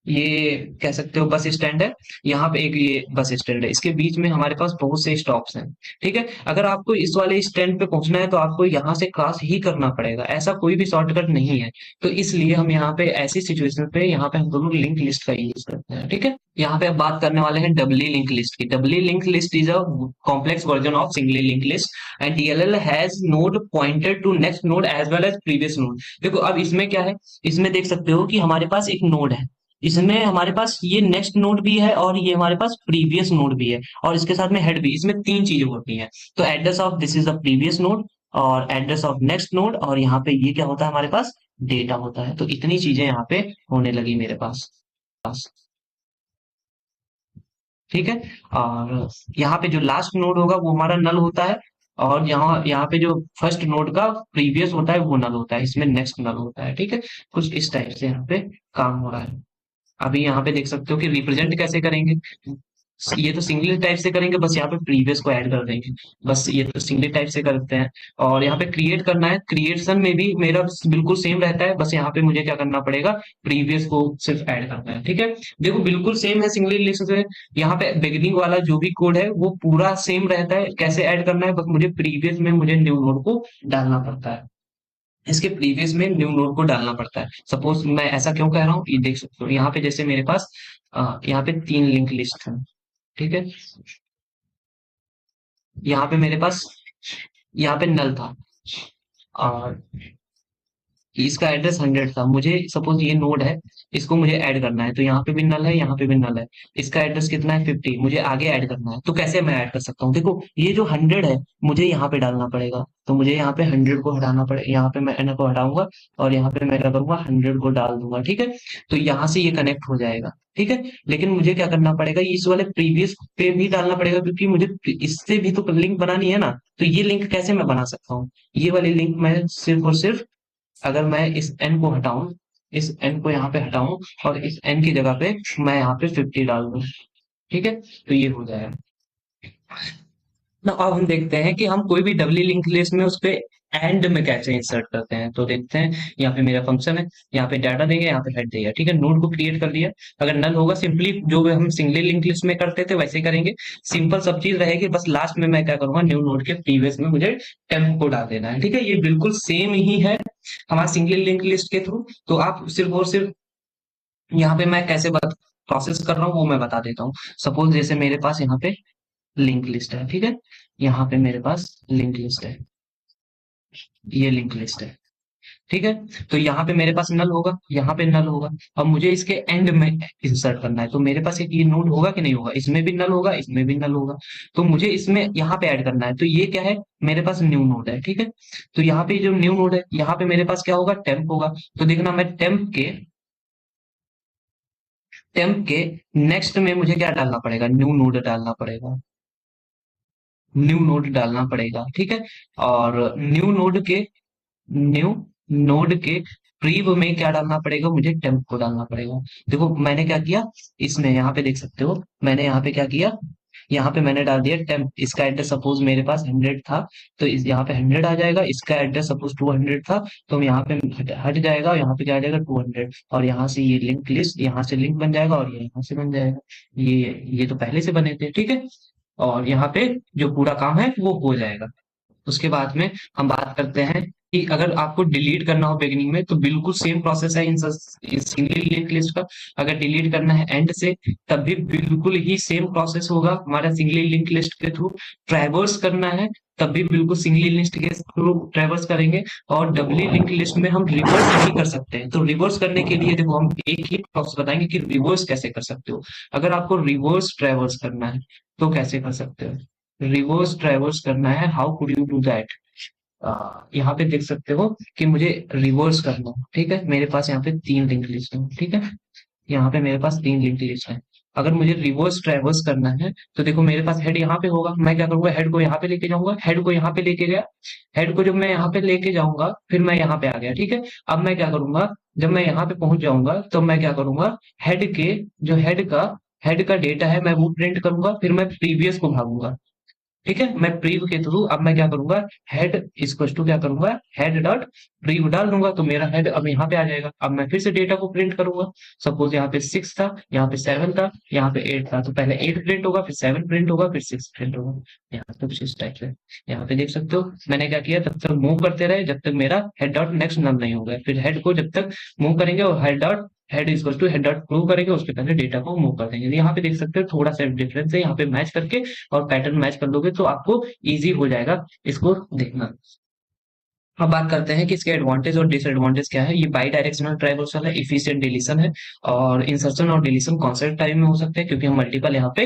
ये कह सकते हो बस स्टैंड है, यहाँ पे एक ये बस स्टैंड है, इसके बीच में हमारे पास बहुत से स्टॉप्स हैं, ठीक है। अगर आपको इस वाले स्टैंड पे पहुंचना है तो आपको यहाँ से क्रॉस ही करना पड़ेगा, ऐसा कोई भी शॉर्टकट नहीं है। तो इसलिए हम यहाँ पे ऐसी सिचुएशन पे यहाँ पे हम दोनों लिंक लिस्ट का यूज करते हैं, ठीक है। यहाँ पे अब बात करने वाले हैं डबली लिंक लिस्ट की। Doubly link list is a complex version of singly link list, and DLL has node pointed to next node as well as previous node. देखो अब इसमें क्या है, इसमें देख सकते हो कि हमारे पास एक नोड है, इसमें हमारे पास ये नेक्स्ट नोड भी है और ये हमारे पास प्रीवियस नोड भी है, और इसके साथ में हेड भी, इसमें तीन चीजें होती हैं। तो address of this is the previous node, और एड्रेस ऑफ नेक्स्ट नोड, और यहाँ पे ये क्या होता है हमारे पास, डेटा होता है। तो इतनी चीजें यहाँ पे होने लगी मेरे पास, ठीक है। और यहाँ पे जो लास्ट नोड होगा वो हमारा नल होता है, और यहाँ यहाँ पे जो फर्स्ट नोड का प्रीवियस होता है वो नल होता है, इसमें नेक्स्ट नल होता है, ठीक है। कुछ इस टाइप से यहाँ पे काम हो रहा है। अभी यहाँ पे देख सकते हो कि रिप्रेजेंट कैसे करेंगे। ये तो सिंगल टाइप से करेंगे, बस यहाँ पे प्रीवियस को ऐड कर देंगे, बस ये तो सिंगल टाइप से करते हैं। और यहाँ पे क्रिएट करना है, क्रिएशन में भी मेरा बिल्कुल सेम रहता है, बस यहाँ पे मुझे क्या करना पड़ेगा, प्रीवियस को सिर्फ ऐड करना है। ठीक है, देखो बिल्कुल सेम है सिंगल लिस्ट से। यहाँ पे बिगिनिंग वाला जो भी कोड है वो पूरा सेम रहता है, कैसे ऐड करना है, बस मुझे प्रीवियस में मुझे न्यू नोड को डालना पड़ता है, इसके प्रीवियस में न्यू नोड को डालना पड़ता है। सपोज मैं ऐसा क्यों कह रहा हूँ, ये देख सकते हो यहाँ पे, जैसे मेरे पास यहाँ पे 3 लिंक लिस्ट है। ठीक है, यहाँ पे मेरे पास, यहाँ पे नल था और इसका एड्रेस 100 था। मुझे सपोज ये नोड है, इसको मुझे ऐड करना है, तो यहाँ पे भी नल है, यहाँ पे भी नल है। इसका एड्रेस कितना है, 50, मुझे आगे ऐड करना है। तो कैसे मैं ऐड कर सकता हूँ, देखो ये जो 100 है मुझे यहाँ पे डालना पड़ेगा, तो मुझे यहाँ पे 100 को हटाना पड़ेगा, यहाँ पे मैं n को हटाऊंगा और यहाँ पे मैं क्या करूंगा, 100 को डाल दूंगा। ठीक है, तो यहाँ से ये कनेक्ट हो जाएगा। ठीक है, लेकिन मुझे क्या करना पड़ेगा, इस वाले प्रीवियस पे भी डालना पड़ेगा, क्योंकि मुझे इससे भी तो लिंक बनानी है ना। तो ये लिंक कैसे मैं बना सकता हूँ, ये वाली लिंक मैं सिर्फ और सिर्फ, अगर मैं इस n को हटाऊं, इस n को यहाँ पे हटाऊं और इस n की जगह पे मैं यहाँ पे 50 डाल दूं। ठीक है, तो ये हो जाएगा ना। अब हम देखते हैं कि हम कोई भी डबली लिंक लिस्ट में उस पे एंड में कैसे इंसर्ट करते हैं। तो देखते हैं, यहाँ पे मेरा फंक्शन है, यहाँ पे डाटा देंगे, यहाँ पे हेड देगा। ठीक है, नोड को क्रिएट कर लिया। अगर नल होगा, सिंपली जो भी हम सिंगल लिंक लिस्ट में करते थे वैसे ही करेंगे, सिंपल सब चीज रहेगी। बस लास्ट में मैं क्या करूंगा, न्यू नोड के प्रीवियस में मुझे टेम्प को डाल देना है। ठीक है, ये बिल्कुल सेम ही है हमारा सिंगल लिंक लिस्ट के थ्रू। तो आप सिर्फ और सिर्फ यहाँ पे मैं कैसे प्रोसेस कर रहा हूँ वो मैं बता देता हूँ। सपोज जैसे मेरे पास यहाँ पे लिंक लिस्ट है। ठीक है, यहाँ पे मेरे पास लिंक लिस्ट है, ये लिंक लिस्ट है। ठीक है, तो यहाँ पे मेरे पास नल होगा, यहाँ पे नल होगा। अब मुझे इसके एंड में इंसर्ट करना है, तो मेरे पास एक ये नोड होगा कि नहीं होगा, इसमें भी नल होगा, इसमें भी नल होगा। तो मुझे इसमें यहाँ पे ऐड करना है, तो ये क्या है, मेरे पास न्यू नोड है। ठीक है, तो यहाँ पे जो न्यू नोड है, यहाँ पे मेरे पास क्या होगा, टेम्प होगा। तो देखना, मैं टेम्प के नेक्स्ट में मुझे क्या डालना पड़ेगा, न्यू नोड डालना पड़ेगा, न्यू नोड डालना पड़ेगा। ठीक है, और न्यू नोड के प्रीव में क्या डालना पड़ेगा, मुझे टेम्प को डालना पड़ेगा। देखो मैंने क्या किया, इसमें यहाँ पे देख सकते हो, मैंने यहाँ पे क्या किया, यहाँ पे मैंने डाल दिया टेम्प। इसका एड्रेस सपोज मेरे पास 100 था, तो यहाँ पे 100 आ जाएगा। इसका एड्रेस सपोज 200 था, तो यहाँ पे हट जाएगा, यहाँ पे क्या आ जाएगा, 200। और यहाँ से ये लिंक लिस्ट, यहाँ से लिंक बन जाएगा और ये यहाँ से बन जाएगा। ये तो पहले से बने थे। ठीक है, और यहाँ पे जो पूरा काम है वो हो जाएगा। उसके बाद में हम बात करते हैं कि अगर आपको डिलीट करना हो बिगिनिंग में, तो बिल्कुल सेम प्रोसेस है इन सिंगल लिंक लिस्ट का। अगर डिलीट करना है एंड से, तब भी बिल्कुल ही सेम प्रोसेस होगा हमारा सिंगल लिंक लिस्ट के थ्रू। ट्रैवर्स करना है तब भी बिल्कुल सिंगल लिस्ट के थ्रू ट्रैवर्स करेंगे। और डबली लिंक लिस्ट में हम रिवर्स नहीं कर सकते हैं। तो रिवर्स करने के लिए देखो, हम एक ही प्रोसेस बताएंगे कि रिवर्स कैसे कर सकते हो। अगर आपको रिवर्स ट्रैवर्स करना है तो कैसे कर सकते हो, रिवर्स ट्रैवर्स करना है, how could you do that. यहाँ पे देख सकते हो कि मुझे रिवर्स करना है। ठीक है, मेरे पास यहाँ पे 3 लिंक लिस्ट है। ठीक है, यहाँ पे मेरे पास 3 लिंक लिस्ट है। अगर मुझे रिवर्स ट्रैवर्स करना है, तो देखो मेरे पास हेड यहाँ पे होगा, मैं क्या करूंगा, हेड को यहाँ पे लेके जाऊंगा, हेड को यहाँ पे लेके गया। हेड को जब मैं यहाँ पे लेके जाऊंगा, फिर मैं यहाँ पे आ गया। ठीक है, अब मैं क्या करूंगा, जब मैं यहाँ पे पहुंच जाऊंगा तो मैं क्या करूंगा, हेड के जो हेड का डेटा है मैं वो प्रिंट करूंगा, फिर मैं प्रीवियस को भागूंगा। ठीक है, मैं प्रीव के थ्रू अब मैं क्या करूंगा, हेड इक्वल टू क्या करूंगा, हेड डॉट प्रीव डाल दूंगा, तो मेरा हेड अब यहाँ पे आ जाएगा। अब मैं फिर से डेटा को प्रिंट करूंगा। सपोज यहाँ पे 6 था, यहाँ पे 7 था, यहाँ पे 8 था, तो पहले 8 प्रिंट होगा, फिर 7 प्रिंट होगा, फिर 6 प्रिंट होगा। यहाँ पे कुछ इस टाइप से, यहाँ पे देख सकते हो मैंने क्या किया, तब तक मूव करते रहे जब तक मेरा हेड डॉट नेक्स्ट नल नहीं होगा। फिर हेड को जब तक मूव करेंगे और head equal to head dot move करेंगे, उसके पहले डेटा को मूव कर देंगे। यहाँ पे देख सकते हो थोड़ा सा डिफरेंस है, यहाँ पे मैच करके और पैटर्न मैच कर लोगे तो आपको इजी हो जाएगा इसको देखना। अब बात करते हैं कि इसके एडवांटेज और डिसएडवांटेज क्या है। ये बाई डायरेक्शनल ट्राइवर्सल है, इफिशिएंट डिलीशन है, और इंसर्शन और डिलीशन कॉन्सेप्ट टाइम में हो सकते हैं, क्योंकि हम मल्टीपल यहाँ पे,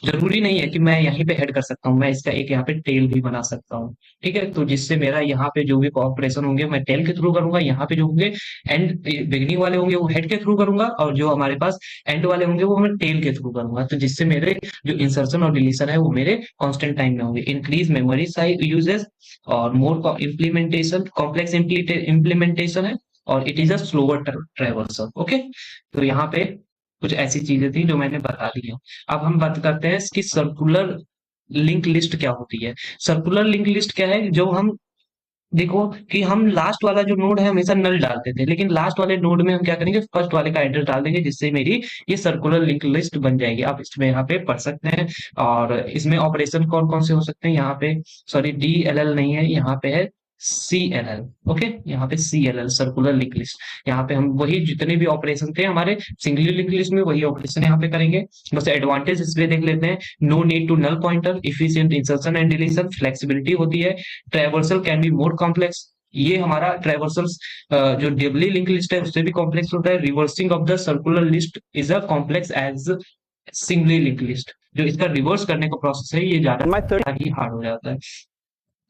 जरूरी नहीं है कि मैं यहीं पे हेड कर सकता हूँ, मैं इसका एक यहाँ पे टेल भी बना सकता हूँ। ठीक है, तो जिससे मेरा यहाँ पे जो भी ऑपरेशन होंगे मैं टेल के थ्रू करूंगा, यहाँ पे जो होंगे एंड बिगनिंग वाले होंगे वो हेड के थ्रू करूंगा, और जो हमारे पास एंड वाले होंगे वो मैं टेल के थ्रू करूंगा। तो जिससे मेरे जो इंसर्शन और डिलीशन है वो मेरे कॉन्स्टेंट टाइम में होंगे। इंक्रीज मेमोरी साइज यूजेस और मोर इम्प्लीमेंटेशन, कॉम्प्लेक्स इम्प्लीमेंटेशन है, और it is a slower traversal. Okay, तो यहाँ पे कुछ ऐसी चीजें थी जो मैंने बता दी है। अब हम बात करते हैं इसकी सर्कुलर लिंक लिस्ट क्या होती है। सर्कुलर लिंक लिस्ट क्या है, जो हम देखो कि हम लास्ट वाला जो नोड है हमेशा नल डालते थे, लेकिन लास्ट वाले नोड में हम क्या करेंगे, फर्स्ट वाले का एड्रेस डाल देंगे, जिससे मेरी ये सर्कुलर लिंक लिस्ट बन जाएगी। आप इसमें यहाँ पे पढ़ सकते हैं। और इसमें ऑपरेशन कौन कौन से हो सकते हैं, यहाँ पे सॉरी DLL नहीं है, यहाँ पे है CLL। ओके, यहाँ पे CLL सर्कुलर लिंक लिस्ट। यहाँ पे हम वही जितने भी ऑपरेशन थे हमारे सिंगली लिंक लिस्ट में, वही ऑपरेशन यहाँ पे करेंगे। बस एडवांटेज इसमें देख लेते हैं। No need to null pointer, efficient insertion and deletion, flexibility होती है, traversal can be more complex. ये हमारा ट्रैवर्सल्स जो डबली लिंक लिस्ट है उससे भी कॉम्प्लेक्स होता है। Reversing of the circular list is a complex as singly link list. जो इसका रिवर्स करने का प्रोसेस है ये ज्यादा ही हार्ड हो जाता है।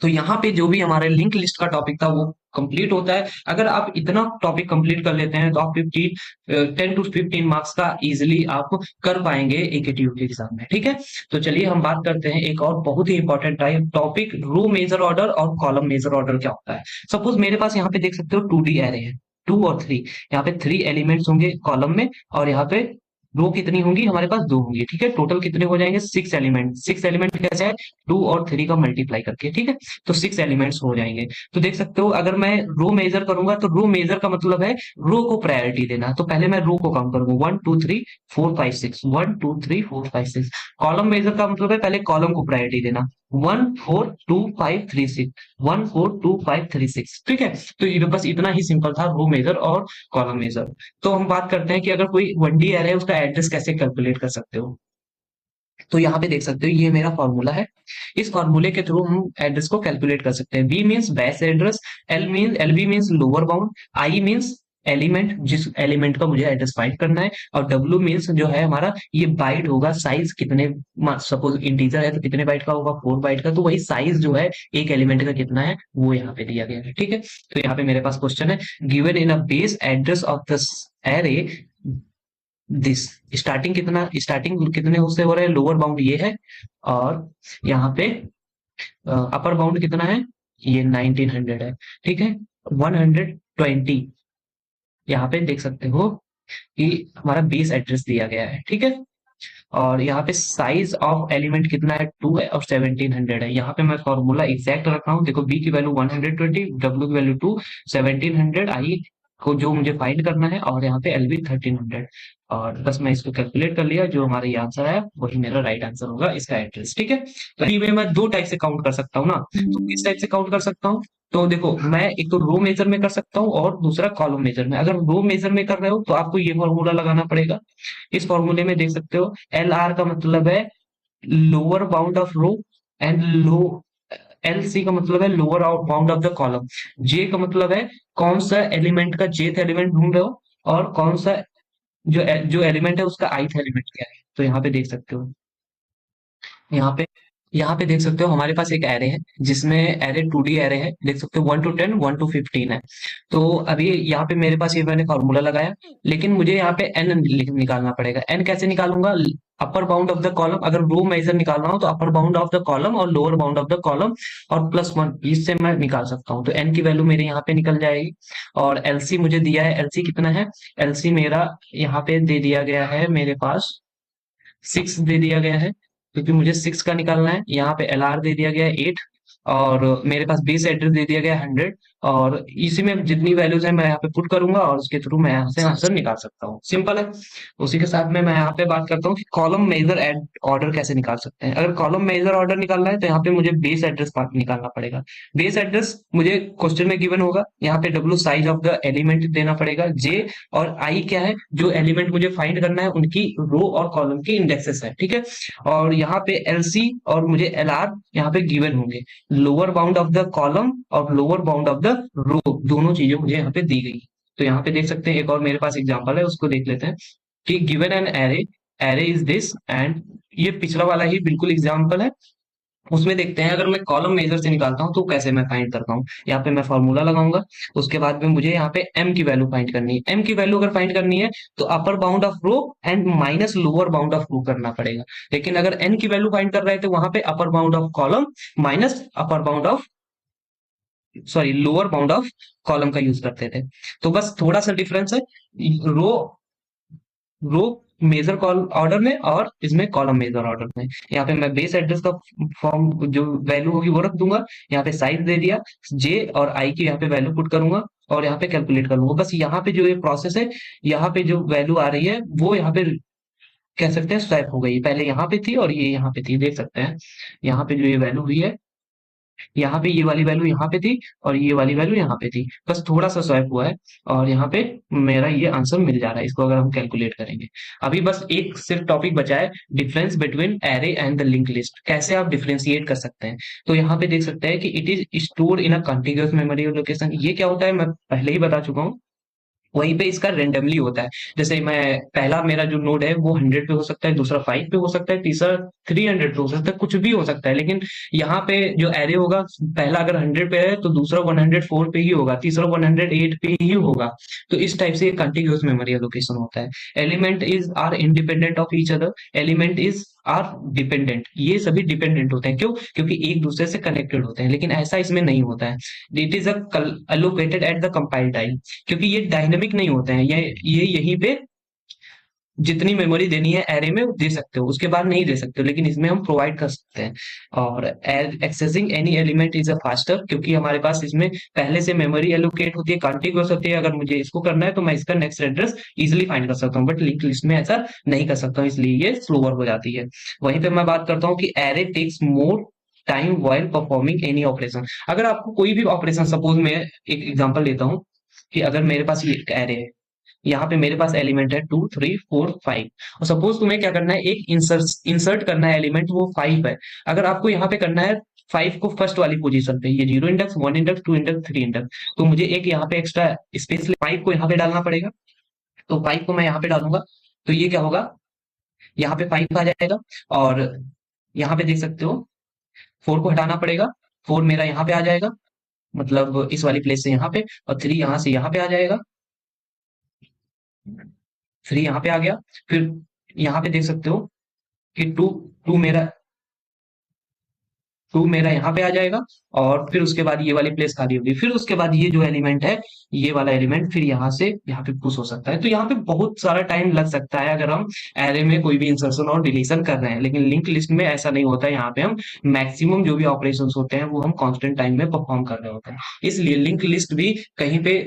तो यहाँ पे जो भी हमारे लिंक लिस्ट का टॉपिक था वो कंप्लीट होता है। अगर आप इतना टॉपिक कंप्लीट कर लेते हैं तो आप 10 to 15 मार्क्स का इजिली आप कर पाएंगे AKTU के एग्जाम में। ठीक है, तो चलिए हम बात करते हैं एक और बहुत ही important topic, row major order और कॉलम मेजर ऑर्डर क्या होता है। सपोज मेरे पास यहाँ पे देख सकते हो 2D एरे है, 2 और 3। यहाँ पे 3 एलिमेंट्स होंगे कॉलम में, और यहाँ पे रो कितनी होंगी, हमारे पास 2 होंगी। ठीक है, टोटल कितने हो जाएंगे, 6 एलिमेंट। 6 एलिमेंट कैसे है, 2 और 3 का मल्टीप्लाई करके। ठीक है, तो 6 एलिमेंट्स हो जाएंगे। तो देख सकते हो अगर मैं रो मेजर करूंगा तो रो मेजर का मतलब है रो को प्रायोरिटी देना। तो पहले मैं रो को काउंट करूंगा, 1 2 3 4 5 6, 1 2 3 4 5 6। कॉलम मेजर का मतलब है पहले कॉलम को प्रायोरिटी देना, 1 4 2 5 3 6, 1 4 2 5 3 6। ठीक है, तो ये बस इतना ही सिंपल था रो मेजर और कॉलम मेजर। तो हम बात करते हैं कि अगर कोई 1D एरे है उसका एड्रेस कैसे कैलकुलेट कर सकते हो। तो यहाँ पे देख सकते हो ये मेरा फॉर्मूला है। इस फॉर्मूले के थ्रू हम एड्रेस को कैलकुलेट कर सकते हैं। B means base address, LB means lower bound, I means element, जिस एलिमेंट का मुझे एड्रेस फाइंड करना है, और W मींस जो है हमारा ये बाइट होगा, साइज कितने, सपोज इंटीजर है तो कितने बाइट का होगा, 4 बाइट का। तो वही साइज जो है एक एलिमेंट का कितना है वो यहाँ पे दिया गया है। ठीक है, तो यहाँ पे मेरे पास क्वेश्चन है, given in a base address of this array this, starting कितने उससे हो रहा है, लोअर बाउंड ये है, और यहाँ पे अपर बाउंड कितना है, ये 1900 है। ठीक है, 120 यहाँ पे देख सकते हो कि हमारा बेस एड्रेस दिया गया है। ठीक है, और यहाँ पे साइज ऑफ एलिमेंट कितना है, 2 है और 1700 है। यहाँ पे मैं फॉर्मूला एग्जैक्ट रख रहा हूँ। देखो बी की वैल्यू 120, W की वैल्यू 2, 1700 आई को जो मुझे फाइंड करना है, और यहाँ पे LB 1300। और बस मैं इसको कैलकुलेट कर लिया, जो हमारा ये आंसर है वही मेरा राइट आंसर होगा इसका एड्रेस। ठीक है, तो ये मैं 2 टाइप से काउंट कर सकता हूँ ना, तो किस टाइप से काउंट कर सकता हूँ। तो देखो मैं एक तो रो मेजर में कर सकता हूँ और दूसरा कॉलम मेजर में। अगर रो मेजर में कर रहे हो तो आपको ये फॉर्मूला लगाना पड़ेगा। इस फॉर्मूले में देख सकते हो LR का मतलब है lower bound of row, and लो LC का मतलब है lower bound of the column. J का मतलब है कौन सा एलिमेंट का जेथ एलिमेंट ढूंढ रहे हो, और कौन सा जो जो एलिमेंट है उसका ith एलिमेंट क्या है। तो यहाँ पे देख सकते हो, यहाँ पे यहाँ पे देख सकते हो हमारे पास एक एरे है, जिसमें एरे 2D एरे है। देख सकते हो 1 to 10, 1 to 15 है। तो अभी यहाँ पे मेरे पास ये मैंने फॉर्मूला लगाया, लेकिन मुझे यहाँ पे n निकालना पड़ेगा। n कैसे निकालूंगा, upper bound of the column, अगर रो मेजर निकाल रहा हूँ तो upper bound of the column और lower bound of the column और +1, इससे मैं निकाल सकता हूँ। तो n की वैल्यू मेरे यहाँ पे निकल जाएगी। और LC मुझे दिया है, LC कितना है, LC मेरा यहाँ पे दे दिया गया है, मेरे पास 6 दे दिया गया है, क्योंकि मुझे 6 का निकालना है। यहाँ पे LR दे दिया गया है 8, और मेरे पास बेस एड्रेस दे दिया गया है 100, और इसी में जितनी वैल्यूज है मैं यहाँ पे पुट करूंगा, और उसके थ्रू मैं यहाँ से आंसर निकाल सकता हूँ। सिंपल है। उसी के साथ में मैं यहाँ पे बात करता हूँ कि कॉलम मेजर ऑर्डर कैसे निकाल सकते हैं। अगर कॉलम मेजर ऑर्डर निकालना है तो यहाँ पे मुझे बेस एड्रेस निकालना पड़ेगा। बेस एड्रेस मुझे क्वेश्चन में गिवन होगा, यहाँ पे W size of the element देना पड़ेगा, J और I क्या है, जो एलिमेंट मुझे फाइंड करना है उनकी रो और कॉलम की इंडेक्सेस है। ठीक है, और यहाँ पे LC और मुझे LR यहाँ पे गिवन होंगे, lower bound of the column और lower bound of the row, दोनों चीजें मुझे यहाँ पे दी गई। तो यहाँ पे देख सकते हैं एक और मेरे पास एग्जांपल है, उसको देख लेते हैं कि given an array, array is this, and ये पिछला वाला ही बिल्कुल एग्जांपल है। उसमें देखते हैं अगर मैं कॉलम मेजर से निकालता हूं तो कैसे मैं फाइंड करता हूं। यहाँ पे मैं फॉर्मूला लगाऊंगा, उसके बाद में मुझे यहाँ पे m की वैल्यू फाइंड करनी है। m की वैल्यू अगर फाइंड करनी है तो upper bound of row and minus lower bound of row करना पड़ेगा। लेकिन अगर n की वैल्यू फाइंड कर रहे हैं तो वहां पे अपर bound of column minus upper bound of, sorry, lower bound of column का यूज करते थे। तो बस थोड़ा सा डिफरेंस है, रो रो मेजर कॉल ऑर्डर में और इसमें कॉलम मेजर ऑर्डर में। यहाँ पे मैं बेस एड्रेस का फॉर्म जो वैल्यू होगी वो रख दूंगा। यहाँ पे साइज दे दिया, जे और आई की यहाँ पे वैल्यू पुट करूंगा और यहाँ पे कैलकुलेट करूंगा। बस यहाँ पे जो ये प्रोसेस है, यहाँ पे जो वैल्यू आ रही है वो यहाँ पे कह सकते हैं स्वैप हो गई। पहले यहाँ पे थी और ये यहाँ पे थी, देख सकते हैं यहाँ पे जो ये वैल्यू हुई है, यहाँ पे ये वाली वैल्यू यहाँ पे थी और ये वाली वैल्यू यहाँ पे थी, बस थोड़ा सा स्वैप हुआ है और यहाँ पे मेरा ये आंसर मिल जा रहा है, इसको अगर हम कैलकुलेट करेंगे। अभी बस एक सिर्फ टॉपिक बचा है, difference between array and the link list, कैसे आप डिफरेंशिएट कर सकते हैं। तो यहाँ पे देख सकते हैं कि it is store in a contiguous memory location. ये क्या होता है मैं पहले ही बता चुका हूँ, वहीं पे इसका रेंडमली होता है। जैसे मैं पहला मेरा जो नोड है वो 100 पे हो सकता है, दूसरा 5 पे हो सकता है, तीसरा 300 पे हो सकता है, कुछ भी हो सकता है। लेकिन यहाँ पे जो एरे होगा, पहला अगर 100 पे है तो दूसरा 104 पे ही होगा, तीसरा 108 पे ही होगा। तो इस टाइप से कंटिन्यूअस मेमोरी एलोकेशन होता है। Element is are independent of each other, element is are dependent, ये सभी डिपेंडेंट होते हैं। क्यों? क्योंकि एक दूसरे से कनेक्टेड होते हैं। लेकिन ऐसा इसमें नहीं होता है। It is allocated at the compile time, क्योंकि ये डायनेमिक नहीं होते हैं। ये यहीं पे जितनी मेमोरी देनी है एरे में दे सकते हो, उसके बाद नहीं दे सकते हो, लेकिन इसमें हम प्रोवाइड कर सकते हैं। और accessing any element is a faster, क्योंकि हमारे पास इसमें पहले से मेमोरी एलोकेट होती है, कॉन्टिग्यूअस होती है। अगर मुझे इसको करना है तो मैं इसका नेक्स्ट एड्रेस इजिली फाइंड कर सकता हूँ, बट लिंक लिस्ट में ऐसा नहीं कर सकता हूँ, इसलिए ये स्लोअर हो जाती है। वहीं पे मैं बात करता हूँ कि array takes more time while performing any operation. अगर आपको कोई भी ऑपरेशन, सपोज मैं एक एग्जांपल लेता हूँ कि अगर मेरे पास ये एरे है, यहाँ पे मेरे पास एलिमेंट है 2 3 4 5, और सपोज तुम्हें क्या करना है, एक इंसर्ट करना है एलिमेंट, वो 5 है। अगर आपको यहाँ पे करना है 5 को फर्स्ट वाली पोजीशन पे, ये 0 इंडेक्स 1 इंडेक्स 2 इंडेक्स 3 इंडेक्स, तो मुझे एक यहाँ पे एक्स्ट्रा स्पेस 5 को यहाँ पे डालना पड़ेगा। तो 5 को मैं यहाँ पे डालूंगा तो ये क्या होगा, यहाँ पे 5 आ जाएगा। और यहाँ पे देख सकते हो 4 को हटाना पड़ेगा, 4 मेरा यहाँ पे आ जाएगा, मतलब इस वाली प्लेस से यहाँ पे, और 3 यहाँ से यहाँ पे आ जाएगा, 3 यहाँ पे आ गया। फिर यहाँ पे देख सकते हो कि टू मेरा यहाँ पे आ जाएगा, और फिर उसके बाद ये वाली प्लेस खाली होगी। फिर उसके बाद ये जो एलिमेंट है, ये वाला एलिमेंट फिर यहाँ से यहाँ पे पुश हो सकता है। तो यहाँ पे बहुत सारा टाइम लग सकता है अगर हम एरे में कोई भी इंसर्शन और डिलीशन कर रहे हैं। लेकिन लिंक लिस्ट में ऐसा नहीं होता है, यहाँ पे हम मैक्सिमम जो भी ऑपरेशन होते हैं वो हम कॉन्स्टेंट टाइम में परफॉर्म कर रहे होते हैं। इसलिए लिंक लिस्ट भी कहीं पे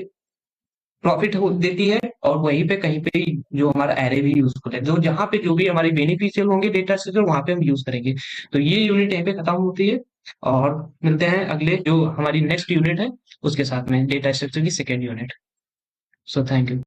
प्रॉफिट देती है, और वहीं पे कहीं पे जो हमारा एरे भी यूजफुल है, जो जहां पे जो भी हमारे बेनिफिशियल होंगे डेटा स्ट्रक्चर वहां पे हम यूज करेंगे। तो ये यूनिट यहीं पे खत्म होती है, और मिलते हैं अगले जो हमारी नेक्स्ट यूनिट है उसके साथ में, डेटा स्ट्रक्चर की second unit. So thank you.